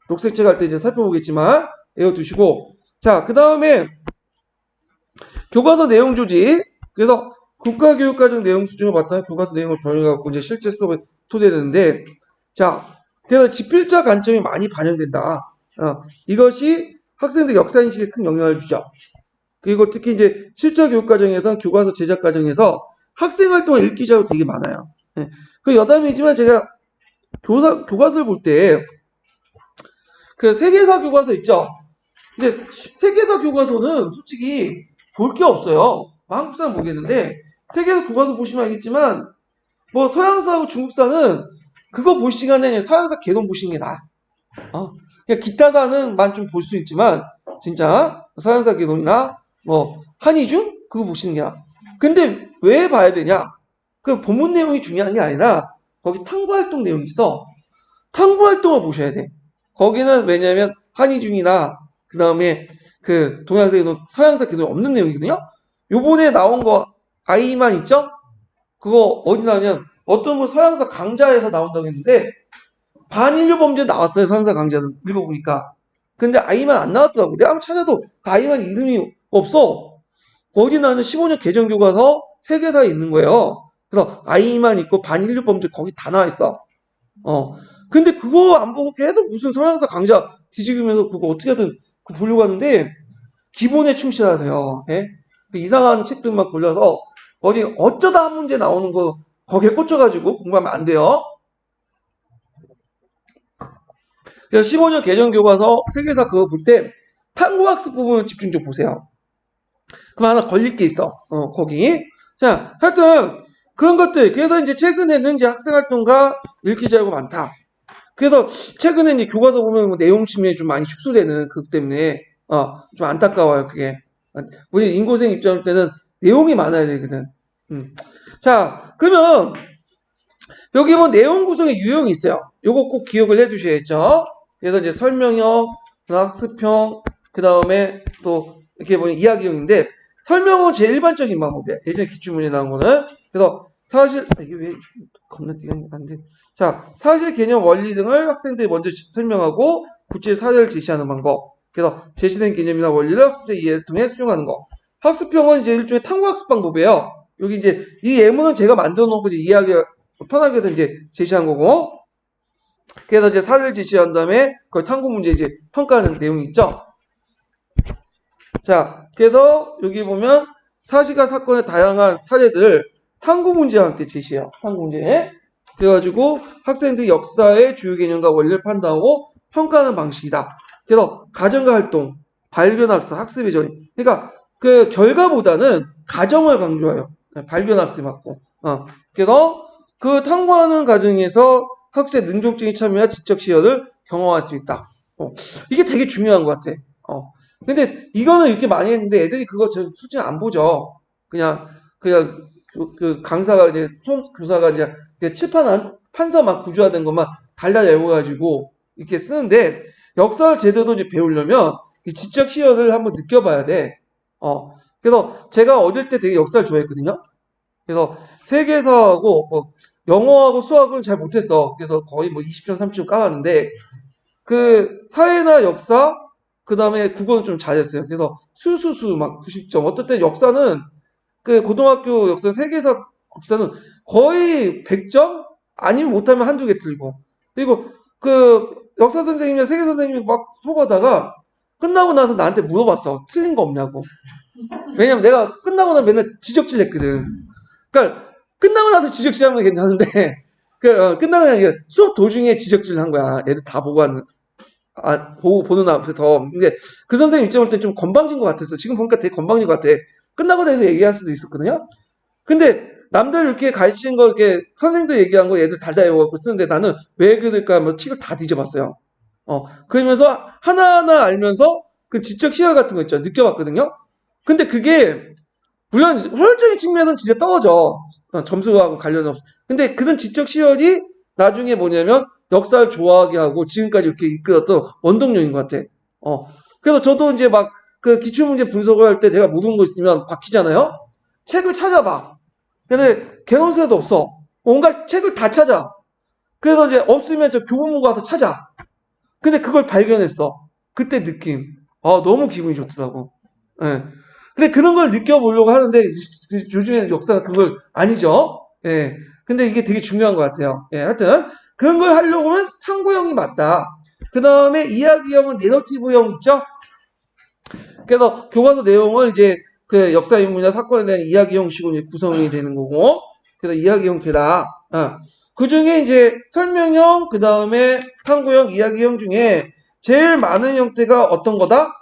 녹색책 할 때 이제 살펴보겠지만 외워두시고, 자, 그 다음에 교과서 내용 조직. 그래서 국가교육과정 내용 수준을 바탕에 교과서 내용을 변형해갖고 이제 실제 수업에 토대되는데, 자, 그래서 지필자 관점이 많이 반영된다. 이것이 학생들 역사인식에 큰 영향을 주죠. 그리고 특히 이제 실제 교육과정에서 교과서 제작 과정에서 학생 활동을 읽기 자료 되게 많아요. 예. 그 여담이지만 제가 교과서를 볼 때 그 세계사 교과서 있죠. 근데 세계사 교과서는 솔직히 볼 게 없어요. 한국사는 모르겠는데 세계사 교과서 보시면 알겠지만 뭐 서양사하고 중국사는 그거 볼 시간에 서양사 개론 보시는 게 나아. 그러니까 기타사는만 좀 볼 수 있지만 진짜 서양사 개론이나 뭐 한이중 그거 보시는 게 나아. 근데 왜 봐야 되냐? 그 본문 내용이 중요한 게 아니라 거기 탐구활동 내용이 있어. 탐구활동을 보셔야 돼. 거기는 왜냐면 한이중이나 그 다음에 그 동양사 개론, 서양사 개론 없는 내용이거든요. 요번에 나온 거 아이만 있죠? 그거 어디 나오냐면 어떤 분 서양사 강좌에서 나온다고 했는데 반인류 범죄 나왔어요. 선사 강자는 읽어보니까. 근데 아이만 안 나왔더라고. 내가 한번 찾아도 아이만 이름이 없어. 어디 나는 15년 개정교과서 세계사에 있는 거예요. 그래서 아이만 있고 반인류 범죄 거기 다 나와 있어. 근데 그거 안 보고 계속 무슨 서양사 강좌 뒤지기면서 그거 어떻게든 보려고 하는데 기본에 충실하세요. 예? 그 이상한 책들만 골라서 어디 어쩌다 한 문제 나오는 거 거기에 꽂혀가지고 공부하면 안 돼요. 그래서 15년 개정교과서 세계사 그거 볼 때 탐구학습 부분을 집중 좀 보세요. 그럼 하나 걸릴 게 있어. 거기. 자, 하여튼 그런 것들. 그래서 이제 최근에는 이제 학생활동가 읽기 잘하고 많다. 그래서 최근에 이제 교과서 보면 뭐 내용 침해에 좀 많이 축소되는 그것 때문에 좀 안타까워요. 그게. 우리 인고생 입장일 때는 내용이 많아야 되거든. 자, 그러면 여기 뭐 내용 구성의 유형이 있어요. 요거 꼭 기억을 해두셔야겠죠. 그래서 이제 설명형, 학습형, 그 다음에 또 이렇게 보면 이야기형인데 설명은 제일 일반적인 방법이야. 예전에 기출문제 나온 거는. 그래서 사실 이게 왜 건너뛰기가 안 돼? 자, 사실, 개념, 원리 등을 학생들이 먼저 설명하고 구체 사례를 제시하는 방법. 그래서 제시된 개념이나 원리를 학습자의 이해를 통해 수용하는 거. 학습형은 이제 일종의 탐구학습 방법이에요. 여기 이제 이 예문은 제가 만들어 놓고 이제 이해하기 편하게 해서 이제 제시한 거고. 그래서 이제 사례를 제시한 다음에 그걸 탐구 문제 이제 평가하는 내용이 있죠. 자, 그래서 여기 보면 사실과 사건의 다양한 사례들을 탐구 문제와 함께 제시해요. 탐구 문제. 그래가지고 학생들이 역사의 주요 개념과 원리를 판단하고 평가하는 방식이다. 그래서 가정과 활동, 발견학습, 학습의 전이. 그러니까 그 결과보다는 가정을 강조해요. 발견학습 맞고. 그래서 그 탐구하는 과정에서 학생의 능동적인 참여와 지적 시연을 경험할 수 있다. 이게 되게 중요한 것 같아. 근데 이거는 이렇게 많이 했는데 애들이 그거 솔직히 안 보죠. 그냥 그 강사가 이제 교사가 이제 칠판 판서 막 구조화된 것만 달달 외워가지고 이렇게 쓰는데 역사를 제대로 이제 배우려면 이 지적 시연을 한번 느껴봐야 돼. 그래서 제가 어릴 때 되게 역사를 좋아했거든요. 그래서 세계사하고 영어하고 수학은 잘 못했어. 그래서 거의 뭐 20점, 30점 까놨는데 그 사회나 역사 그 다음에 국어는 좀 잘했어요. 그래서 수수수 막 90점. 어떨 때 역사는 그 고등학교 역사 세계사 국사는 거의 100점? 아니면 못하면 한두 개 틀고. 그리고 그 역사 선생님이나 세계 선생님이 막 속아다가 끝나고 나서 나한테 물어봤어. 틀린 거 없냐고. 왜냐면 내가 끝나고 나서 맨날 지적질 했거든. 그러니까 끝나고 나서 지적질 하면 괜찮은데 끝나고 나서 수업 도중에 지적질 한 거야. 애들 다 보고 하는. 보는 앞에서. 근데 그 선생님 입장 볼 때 좀 건방진 것 같았어. 지금 보니까 되게 건방진 것 같아. 끝나고 나서 얘기할 수도 있었거든요. 근데 남들 이렇게 가르치는 거, 이렇게 선생님들 얘기한 거 애들 다 외워갖고 쓰는데 나는 왜 그럴까 하면 책을 다 뒤져봤어요. 그러면서 하나하나 알면서 그 지적 시야 같은 거 있죠. 느껴봤거든요. 근데 그게 물론 효율적인 측면은 진짜 떨어져. 점수하고 관련 없어. 근데 그런 지적 시열이 나중에 뭐냐면 역사를 좋아하게 하고 지금까지 이렇게 이끌었던 원동력인 것 같아. 그래서 저도 이제 막 그 기출문제 분석을 할 때 제가 모르는 거 있으면 바뀌잖아요? 책을 찾아봐. 근데 개론서도 없어. 온갖 책을 다 찾아. 그래서 이제 없으면 저 교보문 가서 찾아. 근데 그걸 발견했어. 그때 느낌. 너무 기분이 좋더라고. 예. 근데 그런 걸 느껴보려고 하는데 요즘에는 역사가 그걸 아니죠. 예. 근데 이게 되게 중요한 것 같아요. 예. 하여튼 그런 걸 하려고 하면 탐구형이 맞다. 그 다음에 이야기형은 내러티브형 있죠? 그래서 교과서 내용을 이제 그 역사 인물이나 사건에 대한 이야기 형식으로 이제 구성이 되는 거고, 그래서 이야기 형태다. 그 중에 이제 설명형, 그 다음에 탐구형, 이야기형 중에 제일 많은 형태가 어떤 거다?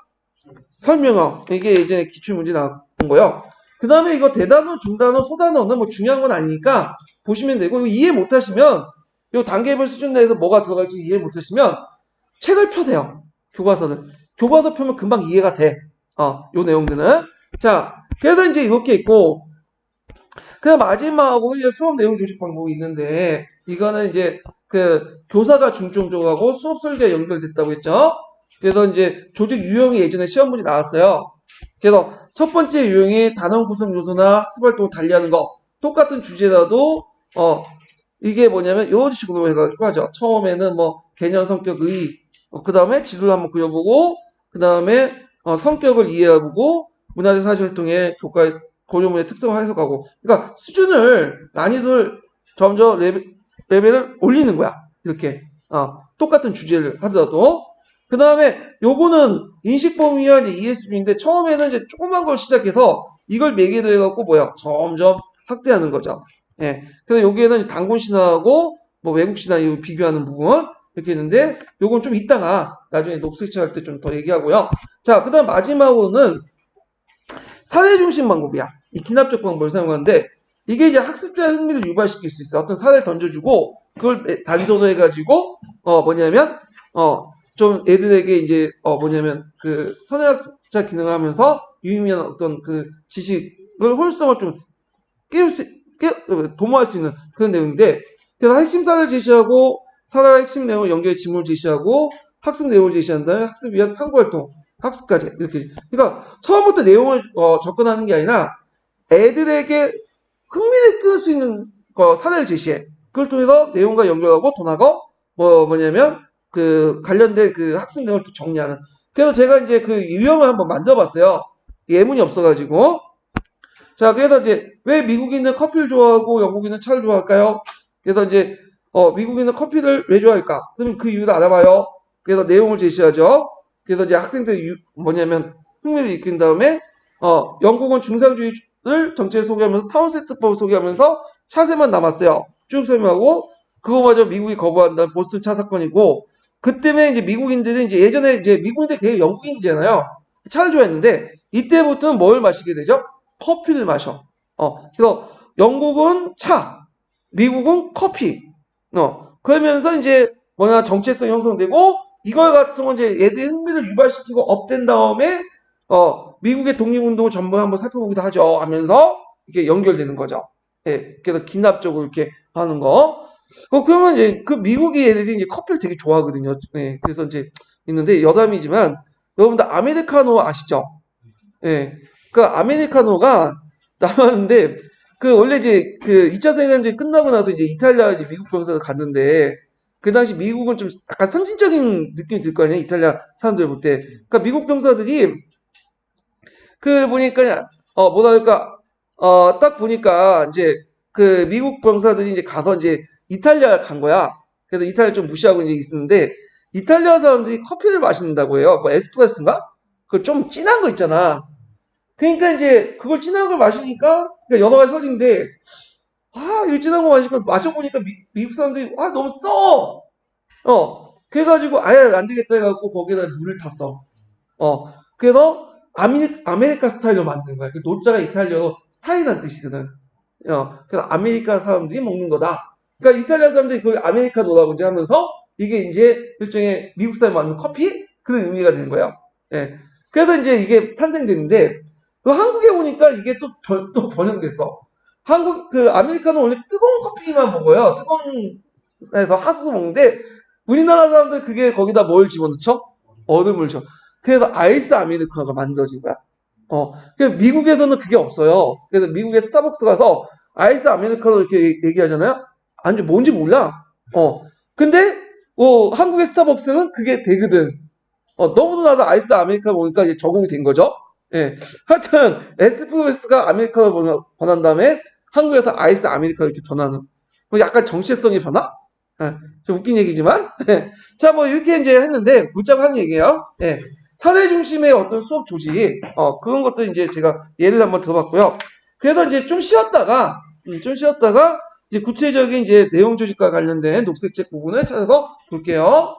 설명형. 이게 이제 기출문제 나온 거예요. 그 다음에 이거 대단어, 중단어, 소단어는 뭐 중요한 건 아니니까 보시면 되고, 이해 못하시면, 요 단계별 수준 내에서 뭐가 들어갈지 이해 못하시면 책을 펴세요. 교과서를. 교과서 펴면 금방 이해가 돼. 요 내용들은. 자, 그래서 이제 이렇게 있고, 그 마지막으로 이제 수업 내용 조직 방법이 있는데, 이거는 이제 그 교사가 중점적으로 하고 수업 설계가 연결됐다고 했죠. 그래서 이제 조직 유형이 예전에 시험 문제 나왔어요. 그래서 첫 번째 유형이 단원 구성 요소나 학습 활동을 달리하는 거. 똑같은 주제라도, 이게 뭐냐면 이런 식으로 해가지고 하죠. 처음에는 뭐 개념, 성격, 의, 그 다음에 지도를 한번 그려보고, 그 다음에 성격을 이해해보고, 문화적 사실 활동의 교과의 고려문의 특성을 해석하고, 그러니까 수준을 난이도를 점점 레벨을 올리는 거야. 이렇게 똑같은 주제를 하더라도. 그 다음에 요거는 인식 범위와 이해 수준인데 처음에는 이제 조그만 걸 시작해서 이걸 매개로 해갖고 뭐야 점점 확대하는 거죠. 예. 그래서 여기에는 단군 신화하고 뭐 외국 신화 이 비교하는 부분 이렇게 있는데 요건 좀 이따가 나중에 녹색책 할 때 좀 더 얘기하고요. 자, 그다음 마지막으로는 사례 중심 방법이야. 이 기납적 방법을 사용하는데 이게 이제 학습자의 흥미를 유발시킬 수 있어. 어떤 사례를 던져주고 그걸 단서로 해가지고 뭐냐면 좀 애들에게 이제 뭐냐면 그 선행학습자 기능을 하면서 유의미한 어떤 그 지식을 홀수성을 좀 도모할 수 있는 그런 내용인데 그래서 핵심 사례를 제시하고 사례와 핵심 내용을 연결해 지문을 제시하고 학습 내용을 제시한 다음에 학습 위한 탐구활동 학습까지 이렇게 그러니까 처음부터 내용을 접근하는 게 아니라 애들에게 흥미를 끌 수 있는 사례를 제시해 그걸 통해서 내용과 연결하고 더 나아가 뭐냐면 그 관련된 그 학습 내용을 또 정리하는 그래서 제가 이제 그 유형을 한번 만들어봤어요. 예문이 없어가지고 자 그래서 이제 왜 미국인은 커피를 좋아하고 영국인은 차를 좋아할까요? 그래서 이제 미국인은 커피를 왜 좋아할까? 그럼 그 이유를 알아봐요. 그래서 내용을 제시하죠. 그래서 이제 학생들 뭐냐면 흥미를 일으킨 다음에 영국은 중상주의를 정책을 소개하면서 타운세트법을 소개하면서 차세만 남았어요. 쭉 설명하고 그거마저 미국이 거부한다는 보스턴 차 사건이고 그 때문에 이제 미국인들은 이제 예전에 이제 미국인들 되게 영국인이잖아요. 차를 좋아했는데 이때부터는 뭘 마시게 되죠? 커피를 마셔. 그래서 영국은 차, 미국은 커피. 그러면서 이제 뭐냐 정체성이 형성되고 이걸 같은 건 이제 얘들의 흥미를 유발시키고 업된 다음에 미국의 독립운동을 전부 한번 살펴보기도 하죠. 하면서 이게 연결되는 거죠. 예, 그래서 기납적으로 이렇게 하는 거. 그러면 이제 그 미국의 애들이 이제 커피를 되게 좋아하거든요. 예, 그래서 이제 있는데 여담이지만 여러분들 아메리카노 아시죠? 예, 그 아메리카노가 나왔는데 그 원래 이제 그 2차 세계대전이 끝나고 나서 이제 이탈리아 이제 미국 병사를 갔는데 그 당시 미국은 좀 약간 상징적인 느낌이 들 거 아니에요? 이탈리아 사람들 볼 때. 그러니까 미국 병사들이 그 보니까 뭐랄까 딱 보니까 이제 그 미국 병사들이 이제 가서 이제 이탈리아 간 거야. 그래서 이탈리아 좀 무시하고 이제 있었는데 이탈리아 사람들이 커피를 마신다고 해요. 뭐 에스프레소인가? 그 좀 진한 거 있잖아. 그러니까 이제 그걸 진한 걸 마시니까 그러니까 여러 가지 설인데 이거 진한 거 마시니까 마셔보니까 미국 사람들이 너무 써. 그래가지고 아예 안 되겠다 해갖고 거기에다 물을 탔어. 그래서 아메리카 스타일로 만든 거야. 그 노자가 이탈리아로 스타일이라는 뜻이거든. 그래서 아메리카 사람들이 먹는 거다. 그러니까 이탈리아 사람들이 그걸 아메리카노라고 이제 하면서 이게 이제 일종의 미국 사람이 만든 커피 그런 의미가 되는 거예요. 예. 그래서 이제 이게 탄생됐는데 한국에 오니까 이게 또 번영됐어. 그 아메리카노 원래 뜨거운 커피만 먹어요. 뜨거운 에서 하수도 먹는데 우리나라 사람들 그게 거기다 뭘 집어넣죠? 얼음을 줘. 그래서 아이스 아메리카노가 만들어진 거야. 그래서 미국에서는 그게 없어요. 그래서 미국의 스타벅스 가서 아이스 아메리카노 이렇게 얘기하잖아요. 아니 뭔지 몰라. 근데 한국의 스타벅스는 그게 되거든. 너무나도 아이스 아메리카노 보니까 이제 적응이 된 거죠. 예. 하여튼 에스프레소가 아메리카노 변한 다음에 한국에서 아이스 아메리카노 이렇게 변하는. 약간 정체성이 변화? 좀 웃긴 얘기지만. 자, 뭐 이렇게 이제 했는데 문자가 하는 얘기예요. 예. 사례 중심의 어떤 수업 조직, 그런 것도 이제 제가 예를 한번 들어봤고요. 그래서 이제 좀 쉬었다가 이제 구체적인 이제 내용 조직과 관련된 녹색책 부분을 찾아서 볼게요.